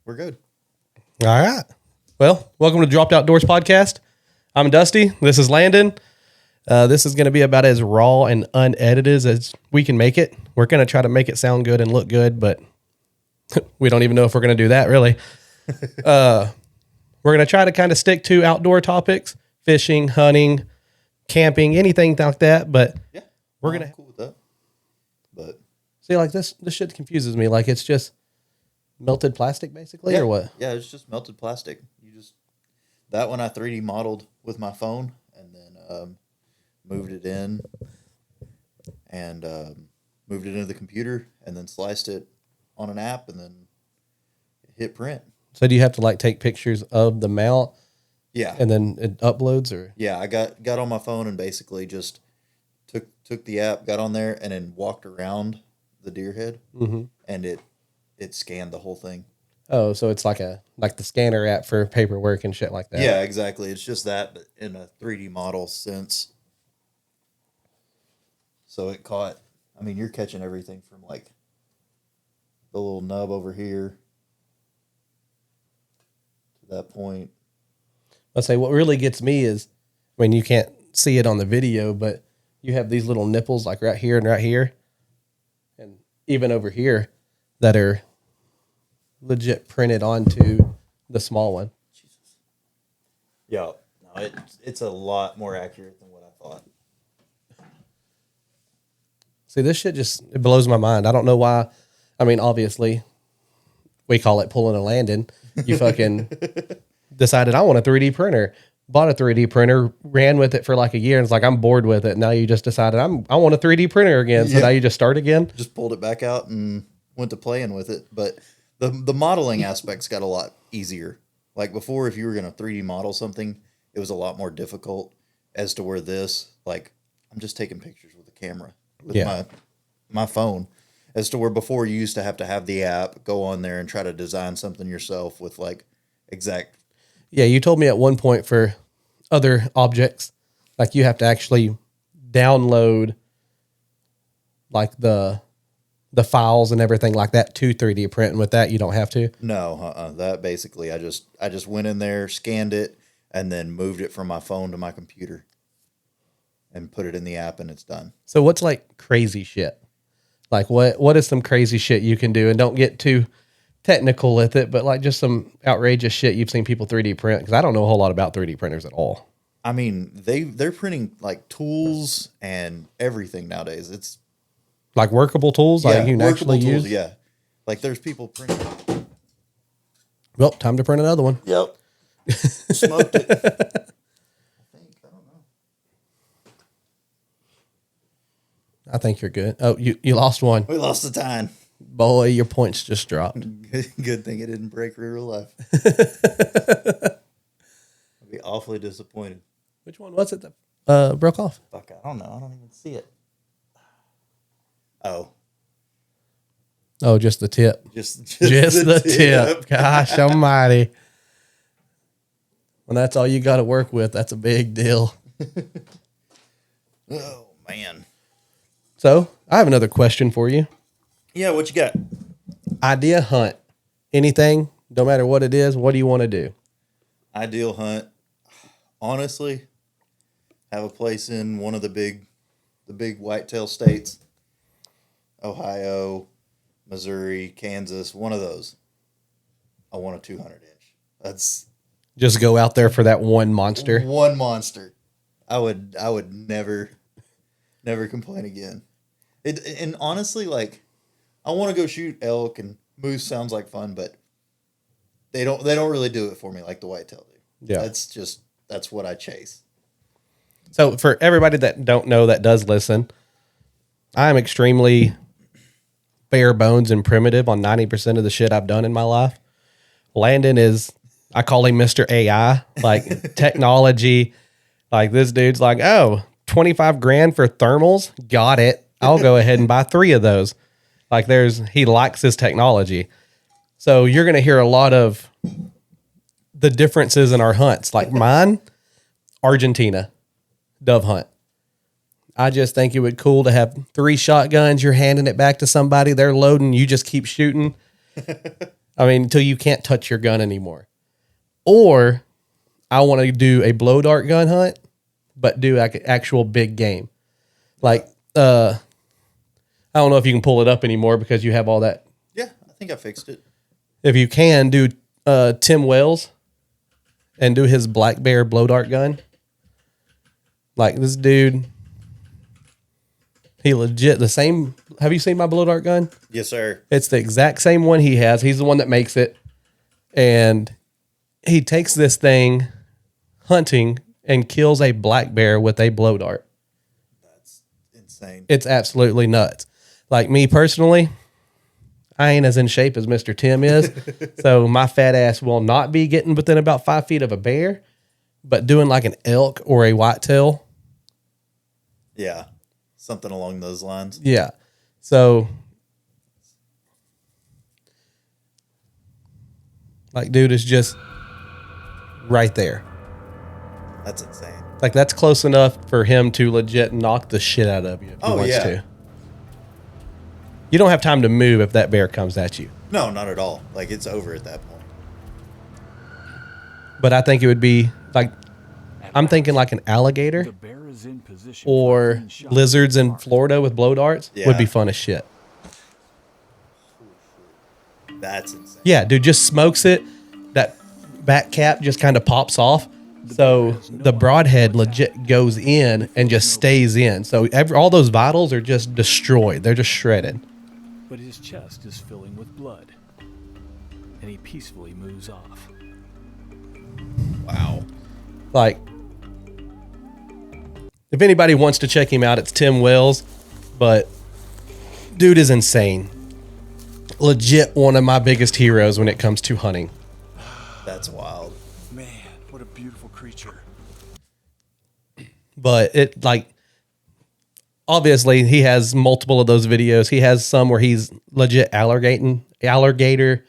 We're good. All right. Well, welcome to Dropped Outdoors podcast. I'm Dusty. This is Landon. This is going to be about as raw and unedited as we can make it. We're going to try to make it sound good and look good, but we don't even know if we're going to do that, really. We're going to try to kind of stick to outdoor topics, fishing, hunting, camping, anything like that. But Yeah, we're going to cool with that. But see, like this shit confuses me. Like it's just melted plastic, basically, or what? Yeah, it's just melted plastic. That one I 3D modeled with my phone, and then moved it in, and moved it into the computer, and then sliced it on an app, and then hit print. So do you have to like take pictures of the mount? Yeah, And then it uploads, or? yeah. I got on my phone and basically just took the app, got on there, and then walked around the deer head, and it scanned the whole thing. Oh, so it's like the scanner app for paperwork and shit like that. Yeah, exactly. It's just that, but in a 3D model sense. So it caught, I mean, you're catching everything from like the little nub over here to that point. I'd say what really gets me is, I mean, you can't see it on the video, but you have these little nipples like right here and right here, and even over here that are legit printed onto the small one. Jesus. Yeah, no, it's a lot more accurate than what I thought. See, this shit it blows my mind. I don't know why. I mean, obviously, we call it pulling a Landon. You fucking decided I want a 3D printer, bought a 3D printer, ran with it for like a year, and it's like, I'm bored with it. Now you just decided I want a 3D printer again. So now you just start again? Just pulled it back out and went to playing with it. But the modeling aspects got a lot easier. Like before, if you were going to 3D model something, it was a lot more difficult as to where this, like, I'm just taking pictures with a camera, with my phone, as to where before you used to have the app, go on there and try to design something yourself with like exact. Yeah, you told me at one point for other objects, like you have to actually download like the files and everything like that to 3D print, and with that you don't have to. No, that basically I just went in there, scanned it, and then moved it from my phone to my computer and put it in the app, and it's done. So what's like crazy shit? Like what is some crazy shit you can do? And don't get too technical with it, but like just some outrageous shit you've seen people 3D print, because I don't know a whole lot about 3D printers at all. I mean, they're printing like tools and everything nowadays. It's like workable tools, like you can actually use. Yeah, like there's people printing. Well, time to print another one. Yep, smoked it. I don't know. I think you're good. Oh, you lost one. We lost the time. Boy, your points just dropped. Good thing it didn't break real life. I'd be awfully disappointed. Which one was it that broke off? Fuck, I don't know. I don't even see it. Oh, just the tip. Just the tip. Gosh almighty. When that's all you got to work with, that's a big deal. Oh, man. So, I have another question for you. Yeah, what you got? Idea hunt. Anything, no matter what it is, what do you want to do? Ideal hunt. Honestly, have a place in one of the big whitetail states. Ohio, Missouri, Kansas, one of those. I want a 200 inch. That's just go out there for that one monster. One monster. I would never complain again. And honestly, like, I want to go shoot elk, and moose sounds like fun, but they don't really do it for me like the whitetail do. Yeah. That's what I chase. So for everybody that don't know, that does listen, I'm extremely bare bones and primitive on 90% of the shit I've done in my life. Landon is, I call him Mr. AI, like technology. Like this dude's like, oh, 25 grand for thermals. Got it. I'll go ahead and buy 3 of those. Like he likes his technology. So you're going to hear a lot of the differences in our hunts. Like mine, Argentina, dove hunt. I just think it would be cool to have 3 shotguns. You're handing it back to somebody. They're loading. You just keep shooting. I mean, until you can't touch your gun anymore. Or I want to do a blow dart gun hunt, but do like an actual big game. Like, I don't know if you can pull it up anymore because you have all that. Yeah, I think I fixed it. If you can, do Tim Wells and do his black bear blow dart gun. Like this dude, he legit the same. Have you seen my blow dart gun? Yes, sir. It's the exact same one he has. He's the one that makes it. And he takes this thing hunting and kills a black bear with a blow dart. That's insane. It's absolutely nuts. Like me personally, I ain't as in shape as Mr. Tim is. So my fat ass will not be getting within about 5 feet of a bear, but doing like an elk or a whitetail. Yeah. Something along those lines. Yeah. So like, dude, is just right there. That's insane. Like that's close enough for him to legit knock the shit out of you if he wants to. You don't have time to move if that bear comes at you. No, not at all. Like it's over at that point. But I think it would be like, I'm thinking like an alligator or lizards in Florida with blow darts would be fun as shit. That's insane. Yeah, dude, just smokes it. That back cap just kind of pops off. So the broadhead legit goes in and just stays in. So all those vitals are just destroyed. They're just shredded. But his chest is filling with blood, and he peacefully moves off. Wow. Like, if anybody wants to check him out, it's Tim Wells. But dude is insane. Legit one of my biggest heroes when it comes to hunting. That's wild. Man, what a beautiful creature. But it, like, obviously he has multiple of those videos. He has some where he's legit alligator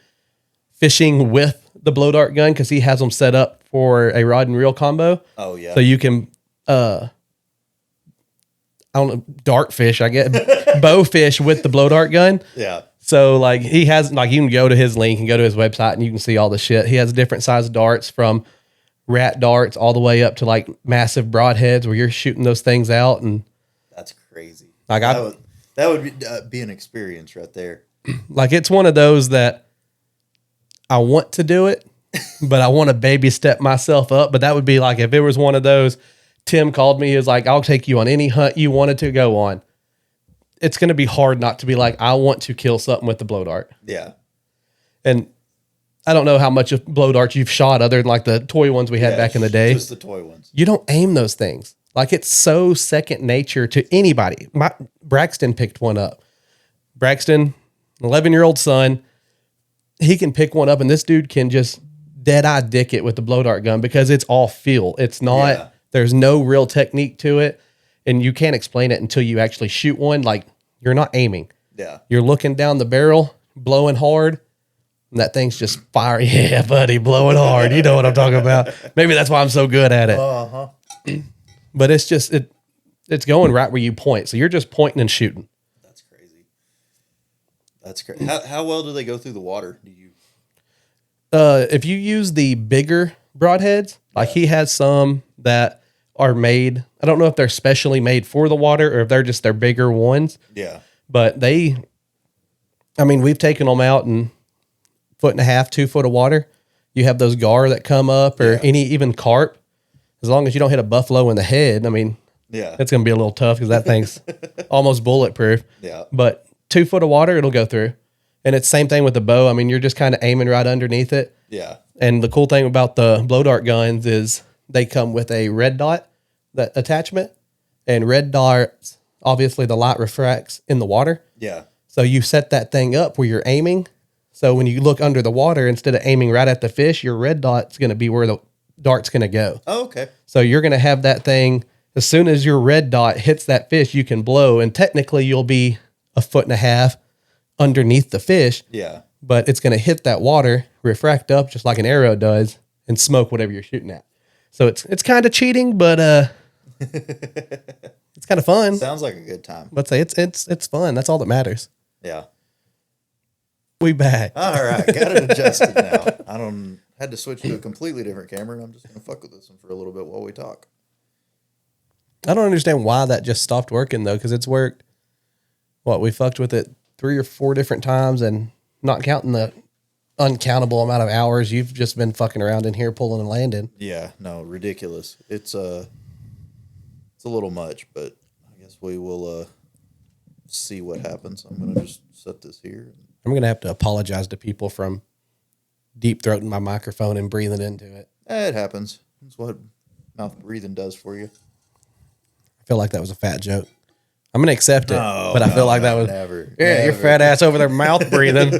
fishing with the blow dart gun because he has them set up for a rod and reel combo. Oh yeah. So you can I don't know, dart fish, I guess, bow fish with the blow dart gun. Yeah. So like he has, like, you can go to his link and go to his website and you can see all the shit. He has different size darts from rat darts all the way up to like massive broadheads where you're shooting those things out. And that's crazy. Like that would be an experience right there. Like it's one of those that I want to do it, but I want to baby step myself up. But that would be like, if it was one of those, Tim called me, he was like, I'll take you on any hunt you wanted to go on. It's going to be hard not to be like, I want to kill something with the blow dart. Yeah. And I don't know how much of blow darts you've shot other than like the toy ones we had back in the day. Just the toy ones. You don't aim those things. Like it's so second nature to anybody. Braxton picked one up. Braxton, 11-year-old son, he can pick one up and this dude can just dead-eye dick it with the blow dart gun because it's all feel. It's not, there's no real technique to it. And you can't explain it until you actually shoot one. Like you're not aiming. Yeah. You're looking down the barrel, blowing hard, and that thing's just firing. Yeah, buddy, blowing hard. You know what I'm talking about. Maybe that's why I'm so good at it. Uh-huh. But it's just, it's going right where you point. So you're just pointing and shooting. That's crazy. That's crazy. How well do they go through the water? Do you? If you use the bigger broadheads, like he has some that are made, I don't know if they're specially made for the water or if they're just their bigger ones. Yeah. But we've taken them out in 1.5 2 foot of water. You have those gar that come up or even carp. As long as you don't hit a buffalo in the head, it's going to be a little tough because that thing's almost bulletproof. Yeah. But 2 foot of water, it'll go through. And it's the same thing with the bow. You're just kind of aiming right underneath it. Yeah. And the cool thing about the blow dart guns is they come with a red dot that attachment. And red darts, obviously the light refracts in the water. Yeah. So you set that thing up where you're aiming. So when you look under the water, instead of aiming right at the fish, your red dot's going to be where the dart's going to go. Oh, okay. So you're going to have that thing, as soon as your red dot hits that fish, you can blow. And technically you'll be 1.5 feet underneath the fish. Yeah. But it's going to hit that water, refract up just like an arrow does, and smoke whatever you're shooting at. So it's kind of cheating, but it's kind of fun. Sounds like a good time. Let's say it's fun. That's all that matters. Yeah. We back. All right, got it adjusted now. Had to switch to a completely different camera, and I'm just gonna fuck with this one for a little bit while we talk. I don't understand why that just stopped working though, because it's worked. We fucked with it 3 or 4 different times, and not counting the uncountable amount of hours you've just been fucking around in here pulling and landing. Yeah, no, ridiculous. It's a little much, but I guess we will see what happens. I'm gonna just set this here. I'm gonna have to apologize to people from deep throating my microphone and breathing into it. It happens. That's what mouth breathing does for you. I feel like that was a fat joke. I'm gonna accept it, but I feel like that was never. Your fat ass over there mouth breathing.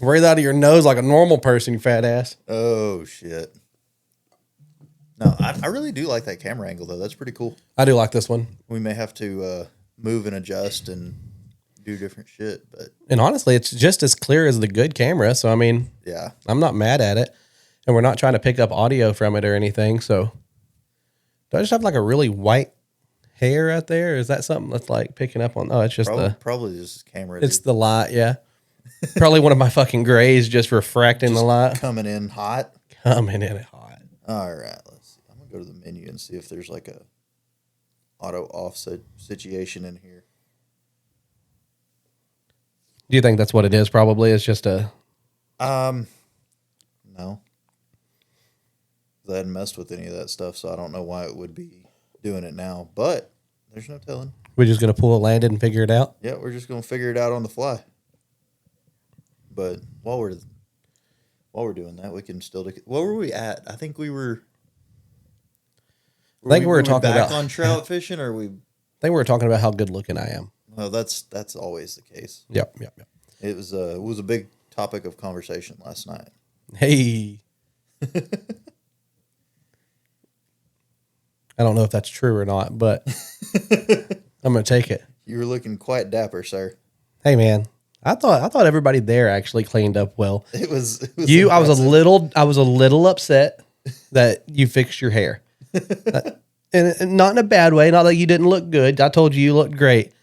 Breathe out of your nose like a normal person, you fat ass. Oh shit. No, I really do like that camera angle though. That's pretty cool. I do like this one. We may have to move and adjust and do different shit, but And honestly, it's just as clear as the good camera. So I mean, yeah, I'm not mad at it, and we're not trying to pick up audio from it or anything. So do I just have like a really white hair out there? Or is that something that's like picking up on? Oh, it's just probably just camera. It's the light, yeah. Probably one of my fucking grays just refracting just the light. coming in hot. Coming in hot. All right, let's see. I'm gonna go to the menu and see if there's like a auto offset situation in here. Do you think that's what it is? Probably it's just a. No. I hadn't messed with any of that stuff, so I don't know why it would be doing it now. But there's no telling. We're just gonna pull it landed and figure it out. Yeah, we're just gonna figure it out on the fly. But while we're doing that, we can still. What were we at? I think we were. I think we were talking back about on trout fishing, or we. I think we were talking about how good looking I am. Well, that's always the case. Yep. It was a big topic of conversation last night. Hey. I don't know if that's true or not, but I'm gonna take it. You were looking quite dapper, sir. Hey man, I thought everybody there actually cleaned up well. It was you. Impressive. I was a little upset that you fixed your hair, and not in a bad way. Not that you didn't look good. I told you looked great,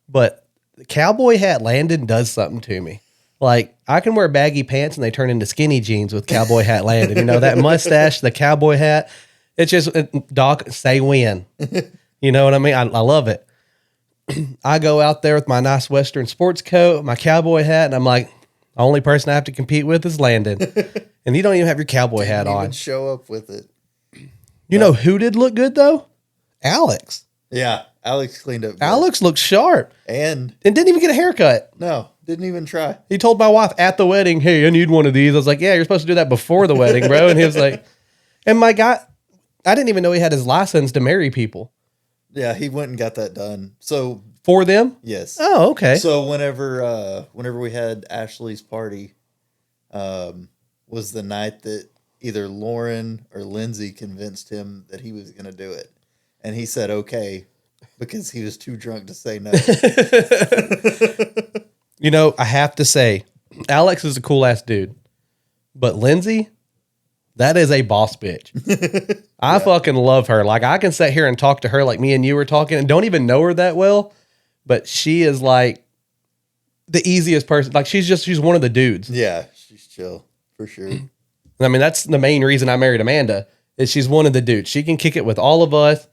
but the cowboy hat Landon does something to me. Like I can wear baggy pants and they turn into skinny jeans with cowboy hat Landon. You know that mustache, the cowboy hat. It's just Doc. Say when. You know what I mean? I love it. I go out there with my nice Western sports coat, my cowboy hat, and I'm like, the only person I have to compete with is Landon. And you don't even have your cowboy hat Didn't on. even show up with it. You know who did look good though? Alex. Yeah, Alex cleaned up good. Alex looked sharp and didn't even get a haircut. no, didn't even try. He told my wife at the wedding, "Hey, I need one of these." I was like, "Yeah, you're supposed to do that before the wedding, bro." And he was like, and my guy, I didn't even know he had his license to marry people. Yeah, he went and got that done. So For them? yes. Oh, okay. So whenever we had Ashley's party, was the night that either Lauren or Lindsay convinced him that he was going to do it, and he said okay because he was too drunk to say no. You know, I have to say, Alex is a cool ass dude, but Lindsay, that is a boss bitch. I fucking love her. Like I can sit here and talk to her like me and you were talking, and don't even know her that well, but she is like the easiest person. Like she's one of the dudes. Yeah, she's chill for sure. I mean, that's the main reason I married Amanda is she's one of the dudes. She can kick it with all of us.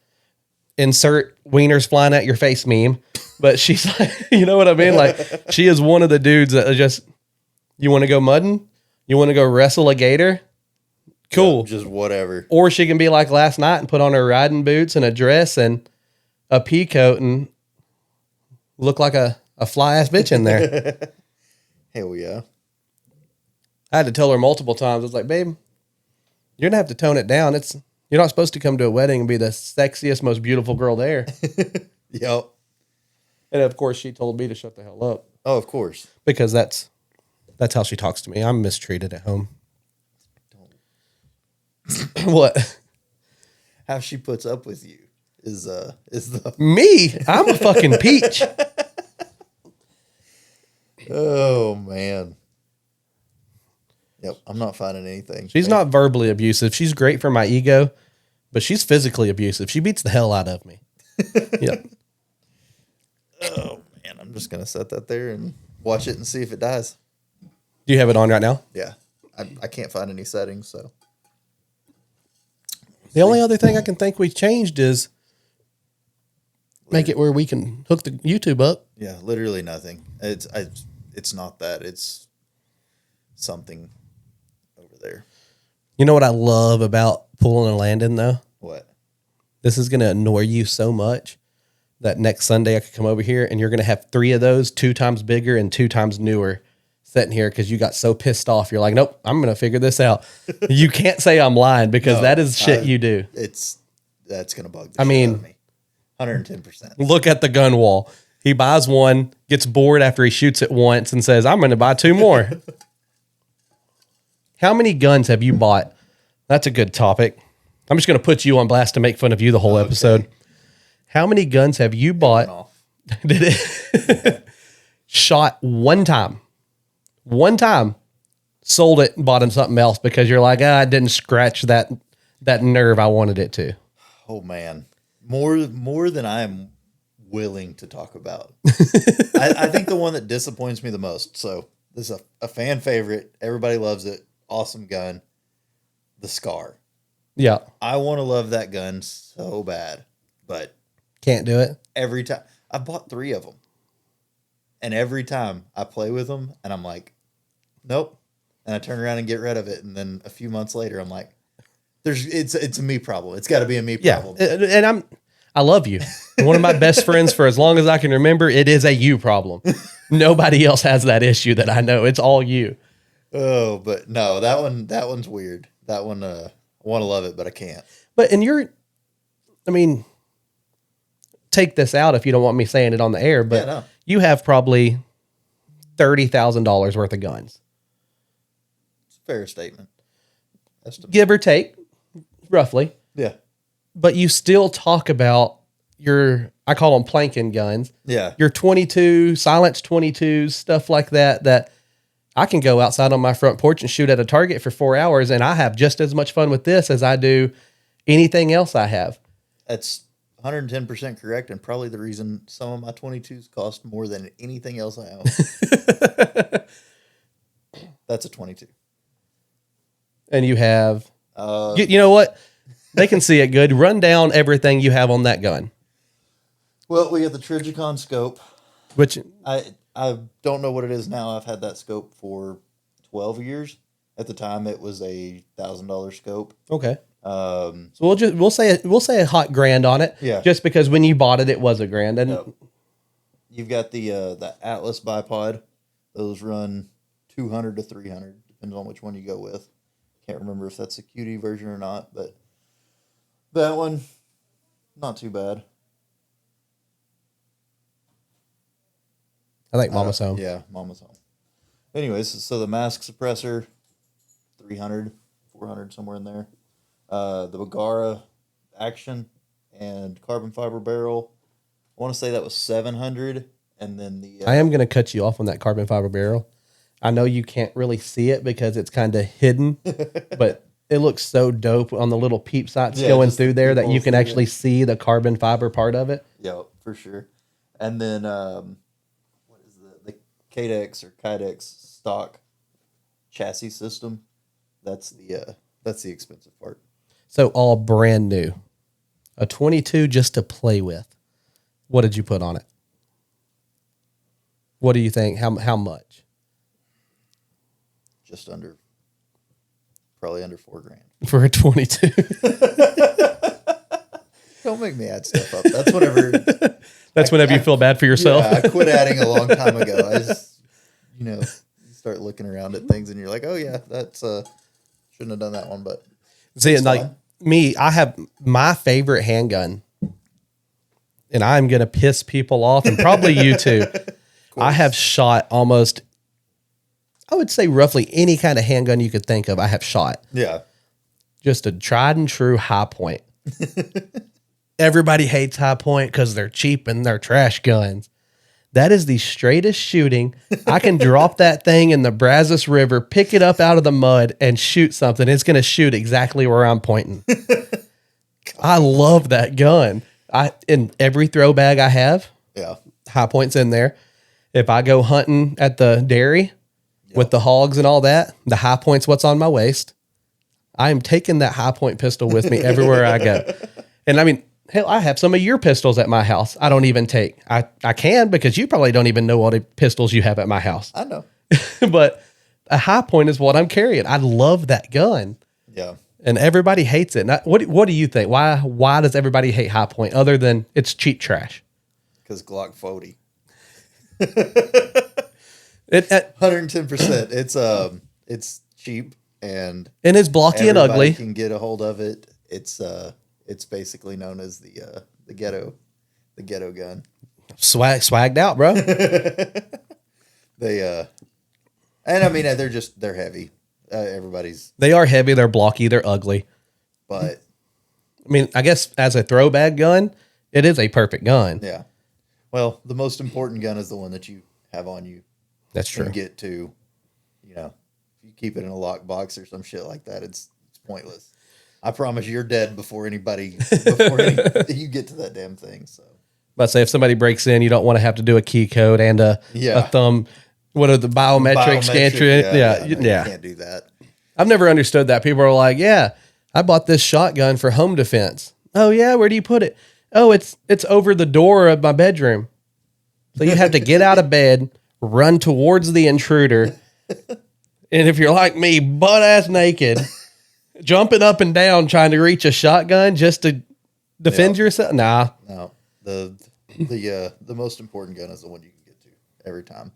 Insert wieners flying at your face meme. But she's like, you know what I mean? Like she is one of the dudes that are just, you want to go mudding? You want to go wrestle a gator? Cool. Just whatever. Or she can be like last night and put on her riding boots and a dress and a pea coat and look like a fly ass bitch in there. Hell yeah. I had to tell her multiple times. I was like, babe, you're gonna have to tone it down. You're not supposed to come to a wedding and be the sexiest, most beautiful girl there. Yep. And of course, she told me to shut the hell up Oh, of course. because that's how she talks to me. I'm mistreated at home. What? How she puts up with you is the Me? I'm a fucking peach. oh man. Yep, I'm not finding anything. She's not verbally abusive. She's great for my ego, but she's physically abusive. She beats the hell out of me. Yep. Oh man, I'm just gonna set that there and watch it and see if it dies. Do you have it on right now? Yeah. I can't find any settings, so. The only other thing I can think we changed is make it where we can hook the YouTube up. Yeah, literally nothing. It's not that. It's something over there. You know what I love about pulling and landing, though? What? This is going to annoy you so much that next Sunday I could come over here and you're going to have 3 of those 2 times bigger and 2 times newer sitting here because you got so pissed off. You're like, nope, I'm going to figure this out. You can't say I'm lying because that is shit you do. That's going to bug the shit out of me. 110%. Look at the gun wall. He buys one, gets bored after he shoots it once and says, I'm going to buy 2 more. How many guns have you bought? That's a good topic. I'm just going to put you on blast to make fun of you the whole episode. How many guns have you bought? Did it shot one time, sold it and bought him something else because you're like, I didn't scratch that nerve I wanted it to. Oh man, more than I'm willing to talk about. I think the one that disappoints me the most. So this is a fan favorite. Everybody loves it. Awesome gun. The Scar. Yeah. I want to love that gun so bad, but can't do it. Every time I bought 3 of them, and every time I play with them, and I'm like, nope, and I turn around and get rid of it, and then a few months later, I'm like, it's a me problem. It's got to be a me problem. Yeah, and I love you. One of my best friends for as long as I can remember. It is a you problem. Nobody else has that issue that I know. It's all you. Oh, but no, that one's weird. That one, I want to love it, but I can't. But take this out if you don't want me saying it on the air, but you have probably $30,000 worth of guns. It's a fair statement. Give or take, roughly. Yeah. But you still talk about I call them planking guns. Yeah. Your 22, silenced 22s, stuff like that I can go outside on my front porch and shoot at a target for 4 hours, and I have just as much fun with this as I do anything else I have. That's 110% correct, and probably the reason some of my 22s cost more than anything else I own. That's a 22. And you have, you know what? They can see it good. Run down everything you have on that gun. Well, we got the Trigicon scope, which I don't know what it is now. I've had that scope for 12 years. At the time, it was a $1,000 scope. Okay. So we'll say a hot grand on it. Yeah. Just because when you bought it, it was a grand. And yep. You've got the Atlas bipod. Those run 200 to 300, depends on which one you go with. Can't remember if that's the QD version or not, but that one, not too bad. I think Mama's home. Yeah, Mama's home. Anyways, so the mask suppressor, 300, 400, somewhere in there. The Bagara action and carbon fiber barrel, I want to say that was 700. And then I am going to cut you off on that carbon fiber barrel. I know you can't really see it because it's kind of hidden, but it looks so dope on the little peep sights going through there that you can actually see the carbon fiber part of it. Yeah, for sure. And then what is the Kydex or Kydex stock chassis system? That's the expensive part. So all brand new. A 22 just to play with. What did you put on it? What do you think? How much? Just probably under $4,000 for a 22. Don't make me add stuff up. That's whenever. Whenever you feel bad for yourself. Yeah, I quit adding a long time ago. I just, you start looking around at things and you're like, oh yeah, that's shouldn't have done that one, but see, like me, I have my favorite handgun, and I'm gonna piss people off, and probably you too. I have shot almost, I would say roughly any kind of handgun you could think of, I have shot. Yeah. Just a tried and true high point. Everybody hates high point because they're cheap and they're trash guns. That is the straightest shooting. I can drop that thing in the Brazos River, pick it up out of the mud, and shoot something. It's going to shoot exactly where I'm pointing. I love that gun. In every throw bag I have, yeah, high points in there. If I go hunting at the dairy, with the hogs and all that. The high point's what's on my waist. I am taking that high point pistol with me everywhere I go. And I mean, hell, I have some of your pistols at my house. I don't even take. I can because you probably don't even know all the pistols you have at my house. I know. But a high point is what I'm carrying. I love that gun. Yeah. And everybody hates it. Now, what do you think? Why does everybody hate high point other than it's cheap trash? Because Glock 40. 110%. It's cheap and it's blocky and ugly. Can get a hold of it. It's basically known as the ghetto gun. Swagged out, bro. And I mean they're heavy. They are heavy. They're blocky. They're ugly. But I mean, I guess as a throwback gun, it is a perfect gun. Yeah. Well, the most important gun is the one that you have on you. That's true. And get to, if you keep it in a lockbox or some shit like that, it's pointless. I promise you're dead before you get to that damn thing. So, but say if somebody breaks in, you don't want to have to do a key code and a thumb. What are the biometric scanner? Yeah. You can't do that. I've never understood that. People are like, "Yeah, I bought this shotgun for home defense." Oh yeah, where do you put it? Oh, it's over the door of my bedroom. So you have to get out of bed, run towards the intruder, and if you're like me, butt ass naked, jumping up and down trying to reach a shotgun just to defend yourself. Nah. No. The most important gun is the one you can get to every time.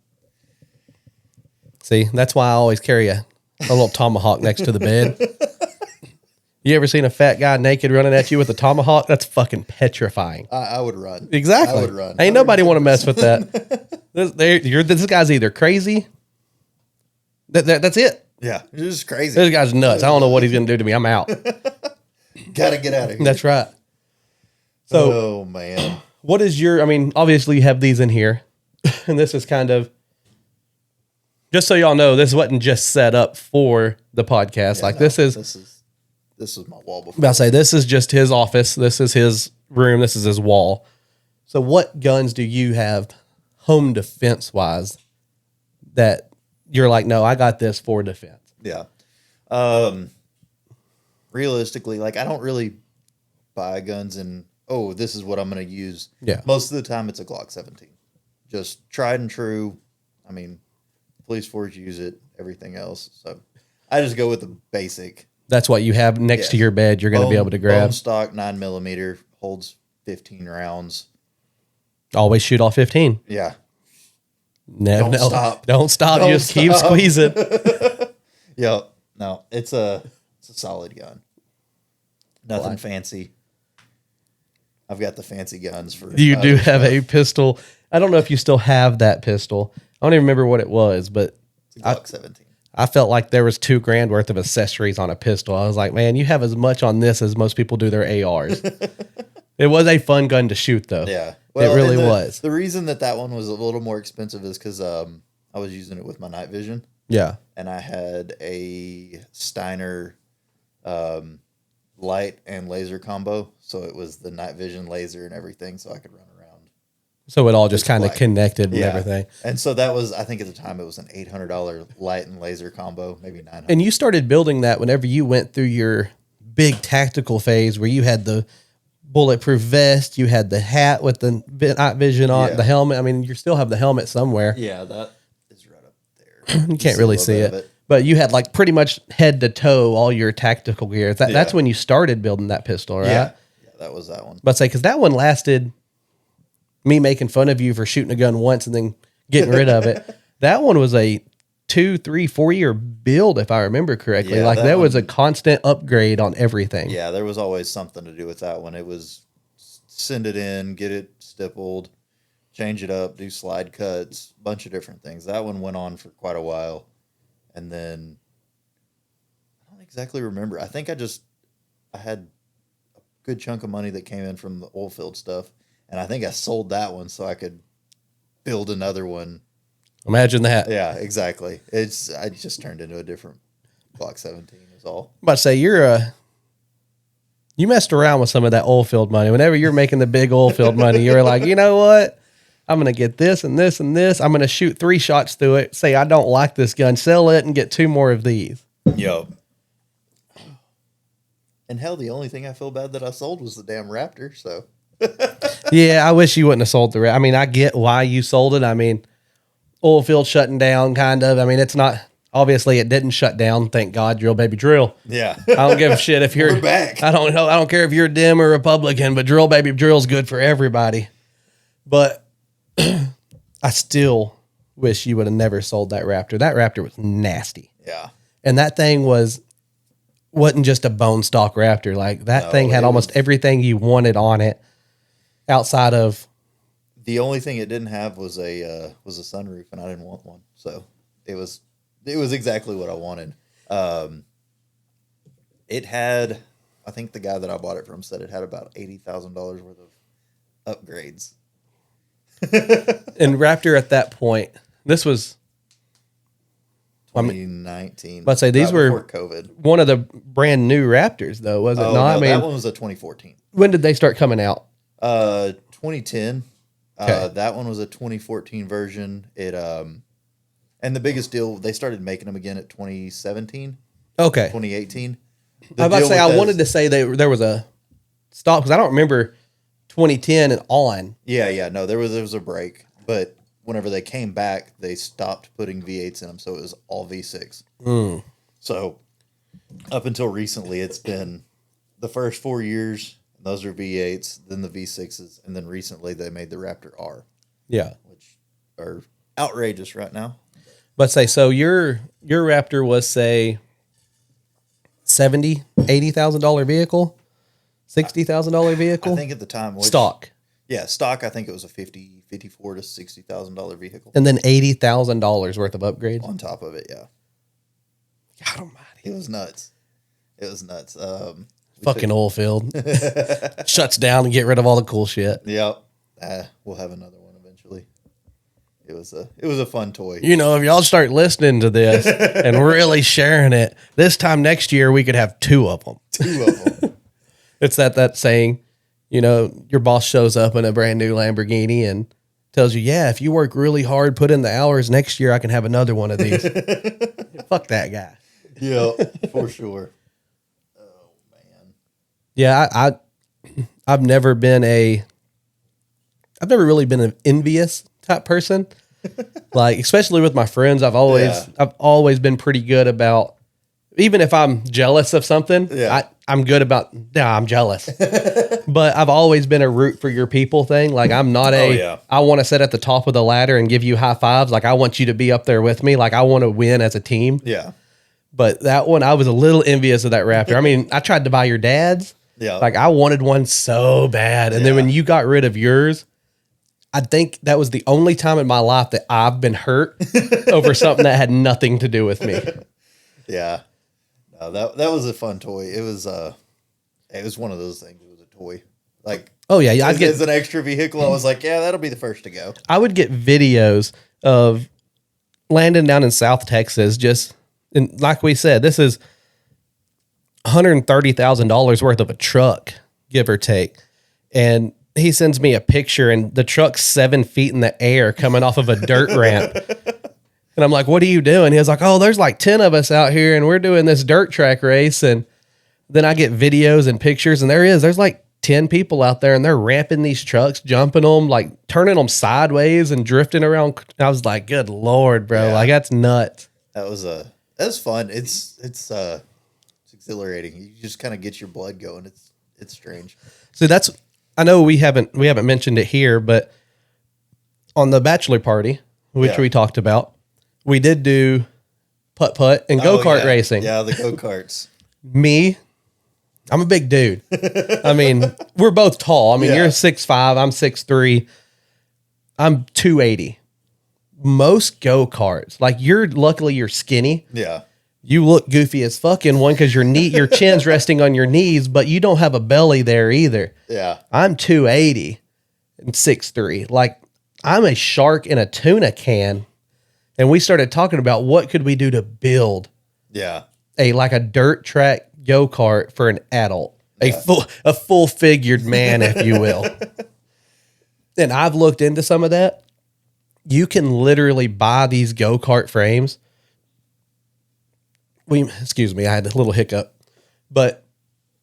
See, that's why I always carry a little tomahawk next to the bed. You ever seen a fat guy naked running at you with a tomahawk? That's fucking petrifying. I would run. Exactly. I would run. Ain't nobody want to mess with that. This guy's either crazy. That's it. Yeah, it's just crazy. This guy's nuts. I don't know what he's going to do to me. I'm out. Gotta get out of here. That's right. So, oh, man. What is obviously you have these in here. And this is kind of, just so y'all know, this wasn't just set up for the podcast. This is my wall before. I'll say this is just his office. This is his room. This is his wall. So what guns do you have home defense wise that you're like, no, I got this for defense? Yeah. Realistically, I don't really buy guns and, this is what I'm going to use. Yeah. Most of the time it's a Glock 17. Just tried and true. I mean, police force use it, everything else. So I just go with the basic. That's what you have next to your bed. You're going to be able to grab. Bone stock 9mm holds 15 rounds. Always shoot all 15. Yeah. Don't stop. Don't Just keep squeezing. Yeah. No, it's a solid gun. Nothing fancy. I've got the fancy guns for. You do have a pistol. I don't know if you still have that pistol. I don't even remember what it was, but it's a Glock 17. I felt like there was $2,000 worth of accessories on a pistol. I was like, man, you have as much on this as most people do their ARs. It was a fun gun to shoot, though. Yeah. Well, it really was. The reason that one was a little more expensive is because I was using it with my night vision. Yeah. And I had a Steiner light and laser combo. So it was the night vision laser and everything, so I could run around. So it all just kind of connected and everything. And so that was, I think at the time, it was an $800 light and laser combo, maybe $900. And you started building that whenever you went through your big tactical phase where you had the bulletproof vest, you had the hat with the night vision on, the helmet. I mean, you still have the helmet somewhere. Yeah, that is right up there. You can't really see it. But you had pretty much head to toe all your tactical gear. That's when you started building that pistol, right? Yeah, that was that one. But because that one lasted, me making fun of you for shooting a gun once and then getting rid of it. That one was a 2, 3, 4 year build, if I remember correctly. Yeah, there was a constant upgrade on everything. Yeah, there was always something to do with that one. It was send it in, get it stippled, change it up, do slide cuts, bunch of different things. That one went on for quite a while. And then I don't exactly remember. I think I had a good chunk of money that came in from the oil field stuff. And I think I sold that one so I could build another one. Imagine that. Yeah, exactly. I just turned into a different Glock 17 is all. I'm about to say you messed around with some of that oil field money. Whenever you're making the big oil field money, you were like, you know what? I'm going to get this and this and this. I'm going to shoot 3 shots through it. Say, I don't like this gun. Sell it and get 2 more of these. Yo. And hell, the only thing I feel bad that I sold was the damn Raptor. So. Yeah, I wish you wouldn't have sold the Raptor. I mean, I get why you sold it. I mean, oil field shutting down, kind of. I mean, it's not. Obviously, it didn't shut down. Thank God, drill baby drill. Yeah. I don't give a shit if you're We're back. I don't know. I don't care if you're a Dem or Republican, but drill baby drill's good for everybody. But I still wish you would have never sold that Raptor. That Raptor was nasty. Yeah. And that thing wasn't just a bone stock Raptor. Like that thing had almost everything you wanted on it outside of. The only thing it didn't have was a sunroof, and I didn't want one. So it was exactly what I wanted. It had, I think the guy that I bought it from said it had about $80,000 worth of upgrades. And Raptor at that point, this was 2019. I'd say these were before COVID. One of the brand new Raptors, though, was it not? No, I mean, that one was a 2014. When did they start coming out? 2010. Okay. That one was a 2014 version. It and the biggest deal, they started making them again at 2017. Okay. 2018. I was about to say, I wanted to say there was a stock, because I don't remember 2010 and on. Yeah. No, there was a break, but whenever they came back, they stopped putting V8s in them, so it was all V6. So up until recently, it's been the first 4 years, and those are V8s, then the V6s, and then recently they made the Raptor R. Yeah. Which are outrageous right now. But say, so your Raptor was, say, $80,000 vehicle? $60,000 vehicle? I think at the time. Stock. Yeah, stock, I think it was a $54,000 to $60,000 vehicle. And then $80,000 worth of upgrades? On top of it, yeah. God almighty. It was nuts. Fucking oil field. Shuts down and get rid of all the cool shit. Yep. We'll have another one eventually. It was a fun toy. You know, if y'all start listening to this and really sharing it, this time next year we could have 2 of them. 2 of them. It's that saying, you know, your boss shows up in a brand new Lamborghini and tells you, yeah, if you work really hard, put in the hours, next year I can have another one of these. Fuck that guy. Yeah, for sure. Oh, man. Yeah, I've never really been an envious type person. Like, especially with my friends, I've always been pretty good about, even if I'm jealous of something, I'm good about, I'm jealous. But I've always been a root for your people thing. Like, I'm not I want to sit at the top of the ladder and give you high fives. Like, I want you to be up there with me. Like, I want to win as a team. Yeah. But that one, I was a little envious of that Raptor. I mean, I tried to buy your dad's. Yeah. Like, I wanted one so bad. And then when you got rid of yours, I think that was the only time in my life that I've been hurt over something that had nothing to do with me. Yeah. No, that was a fun toy. It was one of those things. It was a toy. Like, oh yeah, as an extra vehicle, I was like, yeah, that'll be the first to go. I would get videos of Landon down in South Texas, and like we said, this is $130,000 worth of a truck, give or take. And he sends me a picture, and the truck's 7 feet in the air coming off of a dirt ramp. And I'm like, what are you doing? He was like, oh, there's like 10 of us out here, and we're doing this dirt track race. And then I get videos and pictures, and there's like 10 people out there, and they're ramping these trucks, jumping them, like turning them sideways and drifting around. I was like, good Lord, bro. Yeah. Like, that's nuts. That was fun. It's exhilarating. You just kind of get your blood going. It's strange. So I know we haven't mentioned it here, but on the bachelor party, which we talked about, we did do putt-putt and go-kart racing. Yeah, the go-karts. Me, I'm a big dude. I mean, we're both tall. I mean, you're 6'5", I'm 6'3". I'm 280. Most go-karts, like luckily you're skinny. Yeah. You look goofy as fuck in one because your chin's resting on your knees, but you don't have a belly there either. Yeah. I'm 280 and 6'3". Like, I'm a shark in a tuna can. And we started talking about what could we do to build a dirt track go-kart for an adult, a full figured man, if you will. and I've looked into some of that. You can literally buy these go-kart frames. Excuse me, I had a little hiccup. But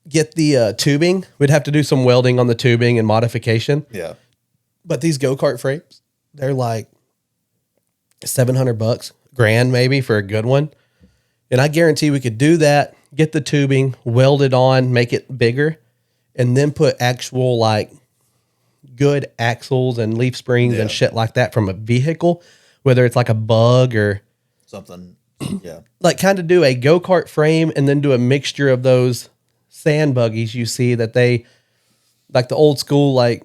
get the tubing. We'd have to do some welding on the tubing and modification. Yeah. But these go-kart frames, they're like $700, grand maybe for a good one. And I guarantee we could do that, get the tubing, weld it on, make it bigger, and then put actual like good axles and leaf springs and shit like that from a vehicle, whether it's like a Bug or something. Yeah. Like kind of do a go-kart frame and then do a mixture of those sand buggies you see that they, like the old school, like,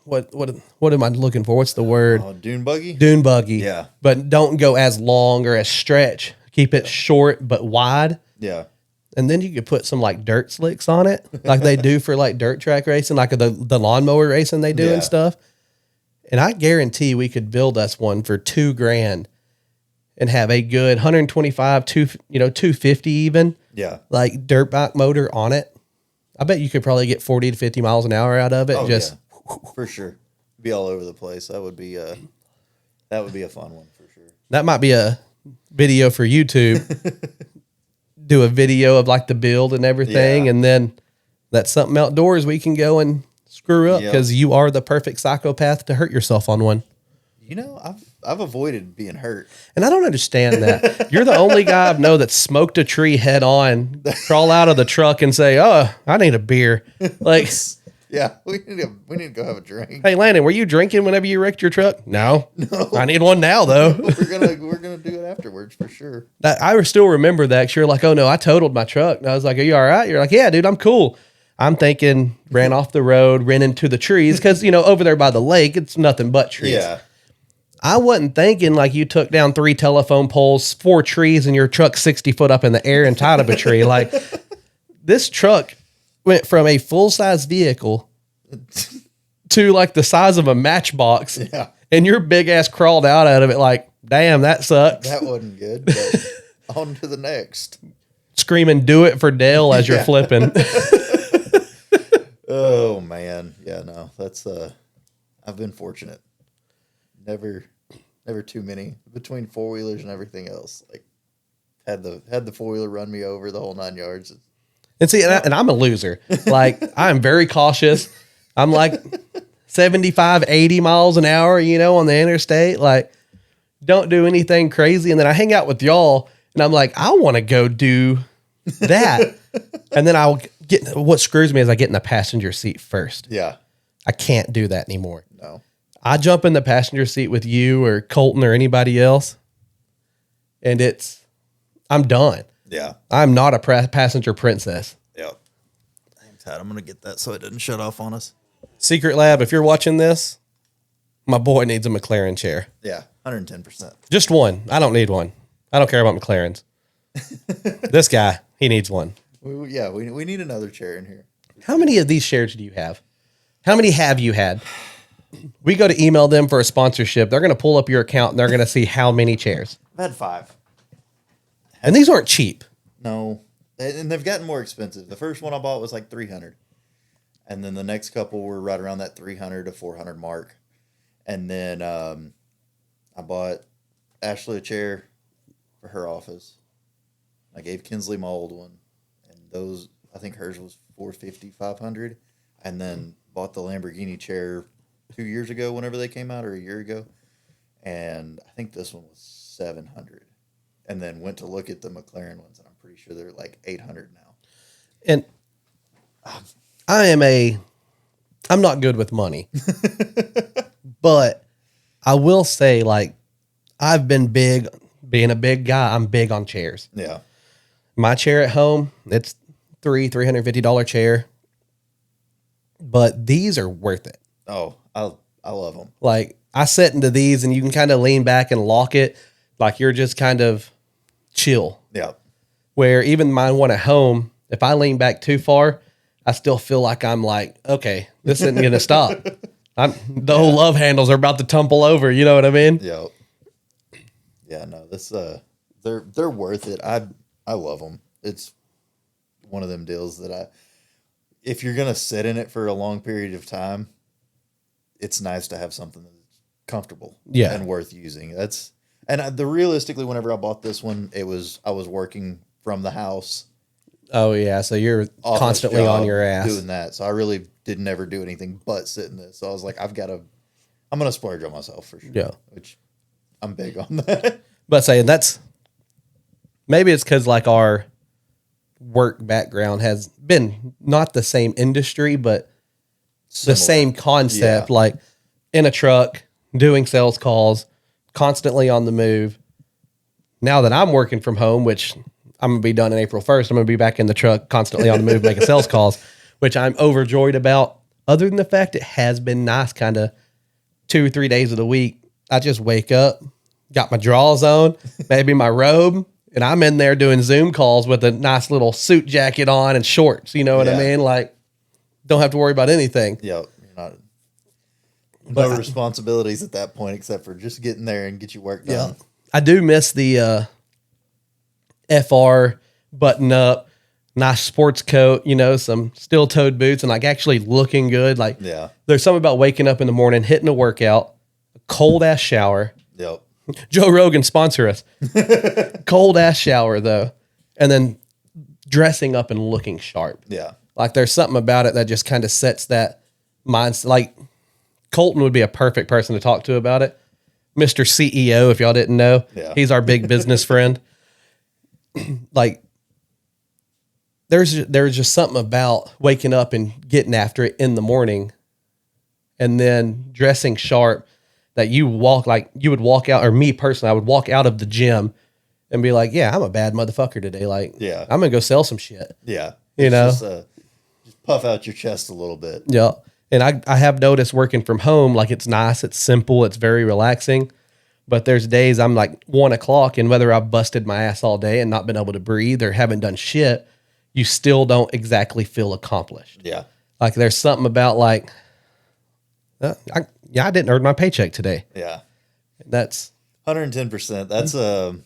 what am I looking for? What's the word? Dune buggy? Dune buggy. Yeah. But don't go as long or as stretch. Keep it short but wide. Yeah. And then you could put some like dirt slicks on it, like they do for like dirt track racing, like the lawnmower racing they do and stuff. And I guarantee we could build us one for $2,000 and have a good 125, 250 even. Yeah. Like dirt bike motor on it. I bet you could probably get 40 to 50 miles an hour out of it. For sure. Be all over the place. That would be a fun one for sure. That might be a video for YouTube. Do a video of like the build and everything, and then that's something outdoors we can go and screw up because you are the perfect psychopath to hurt yourself on one. You know, I've avoided being hurt. And I don't understand that. You're the only guy I know that smoked a tree head on, crawl out of the truck and say, "Oh, I need a beer." Like, yeah, we need to go have a drink. Hey, Landon, were you drinking whenever you wrecked your truck? No. I need one now though. we're gonna do it afterwards for sure. I still remember that. 'Cause you're like, "Oh no, I totaled my truck." And I was like, "Are you all right?" You're like, "Yeah, dude, I'm cool." I'm thinking ran off the road, ran into the trees because over there by the lake, it's nothing but trees. Yeah. I wasn't thinking like you took down 3 telephone poles, 4 trees, and your truck 60 foot up in the air and tied up a tree. Like this truck went from a full size vehicle to like the size of a matchbox. Yeah. And your big ass crawled out of it like, damn, that sucks. That wasn't good. But on to the next. Screaming, "Do it for Dale" as you're flipping. Oh man. Yeah, no. That's I've been fortunate. Never too many between 4-wheelers and everything else. Like had the 4-wheeler run me over the whole 9 yards. And see, and I'm a loser. Like I'm very cautious. I'm like 75, 80 miles an hour, on the interstate. Like don't do anything crazy. And then I hang out with y'all and I'm like, I want to go do that. And then what screws me is I get in the passenger seat first. Yeah. I can't do that anymore. No. I jump in the passenger seat with you or Colton or anybody else, and I'm done. Yeah. I'm not a passenger princess. Yeah. Thanks, Tad. I'm going to get that so it doesn't shut off on us. Secret Lab, if you're watching this, my boy needs a McLaren chair. Yeah, 110%. Just one. I don't need one. I don't care about McLarens. This guy, he needs one. We need another chair in here. How many of these chairs do you have? How many have you had? We go to email them for a sponsorship. They're going to pull up your account and they're going to see how many chairs. I've had 5. And these aren't cheap. No. And they've gotten more expensive. The first one I bought was like $300. And then the next couple were right around that $300 to $400 mark. And then I bought Ashley a chair for her office. I gave Kinsley my old one. And those, I think hers was $450, $500. And then bought the Lamborghini chair 2 years ago, whenever they came out, or a year ago. And I think this one was $700. And then went to look at the McLaren ones, and I'm pretty sure they're like $800 now. And I'm not good with money. But I will say, like, I've been being a big guy, I'm big on chairs. Yeah. My chair at home, it's $350 chair. But these are worth it. Oh, I love them. Like, I sit into these and you can kind of lean back and lock it. Like, you're just kind of chill. Yeah. Where even my one at home, if I lean back too far, I still feel like I'm like, okay, this isn't going to stop. The whole love handles are about to tumble over. You know what I mean? Yeah. Yeah, no, this, they're worth it. I love them. It's one of them deals that if you're going to sit in it for a long period of time, it's nice to have something that's comfortable Yeah. and worth using. The realistically, whenever I bought this one, I was working from the house, Oh yeah, so you're office constantly on job, your ass. doing that. So I really did never do anything but sit in this. So I was like, I'm gonna splurge on myself for sure. Yeah. Which I'm big on that. But saying that's maybe it's because like our work background has been not the same industry, but the Similar. same concept, Yeah. like in a truck, doing sales calls, constantly on the move. Now that I'm working from home, which I'm going to be done in April 1st, I'm going to be back in the truck, constantly on the move, making sales calls, which I'm overjoyed about. Other than the fact it has been nice kind of 2 or 3 days of the week. I just wake up, got my drawers on, maybe my robe, and I'm in there doing Zoom calls with a nice little suit jacket on and shorts. You know what I Yeah. mean? Like, don't have to worry about anything. Yep. You're not. But No responsibilities at that point except for just getting there and get your work done. I do miss the FR button up, nice sports coat, some steel-toed boots, and like actually looking good. Like, Yeah. there's something about waking up in the morning, hitting a workout, a cold-ass shower. Yep. Joe Rogan, sponsor us. Cold-ass shower, though, and then dressing up and looking sharp. Yeah. Like, there's something about it that just kind of sets that mindset. Like, Colton would be a perfect person to talk to about it. Mr. CEO, if y'all didn't know, Yeah. he's our big business friend. Like, there's just something about waking up and getting after it in the morning and then dressing sharp that you would walk out, or me personally, I would walk out of the gym and be like, yeah, I'm a bad motherfucker today. Like, Yeah. I'm going to go sell some shit. Yeah. You know? Just puff out your chest a little bit. Yeah. And I have noticed working from home, like it's nice, it's simple, it's very relaxing. But there's days I'm like 1 o'clock, and whether I've busted my ass all day and not been able to breathe or haven't done shit, you still don't exactly feel accomplished. Yeah. Like there's something about like, I didn't earn my paycheck today. Yeah. That's 110%. That's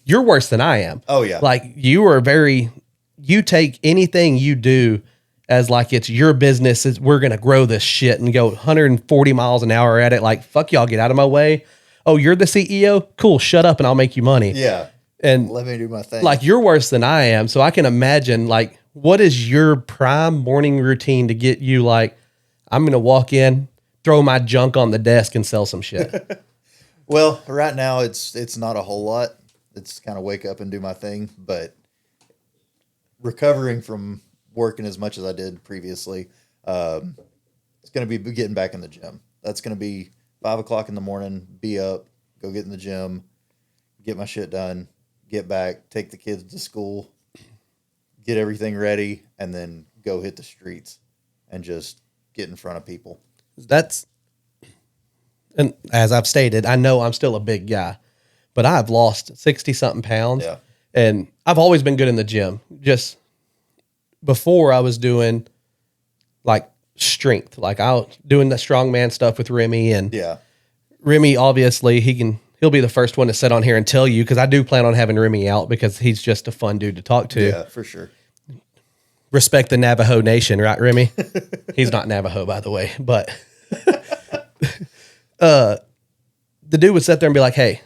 you're worse than I am. Oh, yeah. Like you take anything you do as like it's your business. We're going to grow this shit and go 140 miles an hour at it. Like, fuck y'all, get out of my way. Oh, you're the CEO? Cool, shut up and I'll make you money. yeah. And Let me do my thing. like you're worse than I am. So I can imagine like what is your prime morning routine to get you like, I'm going to walk in, throw my junk on the desk and sell some shit. Well, right now it's not a whole lot. It's kind of wake up and do my thing, but recovering from working as much as I did previously, it's going to be getting back in the gym. That's going to be 5 o'clock in the morning, be up, go get in the gym, get my shit done, get back, take the kids to school, get everything ready, and then go hit the streets and just get in front of people. And as I've stated, I know I'm still a big guy, but I've lost 60 something pounds. Yeah. And I've always been good in the gym. Just before I was doing like strength, like I was doing the strongman stuff with Remy, and Yeah. Remy, obviously he'll be the first one to sit on here and tell you, because I do plan on having Remy out because he's just a fun dude to talk to. Yeah, for sure. Respect the Navajo Nation, right, Remy? He's not Navajo, by the way, but the dude would sit there and be like, hey,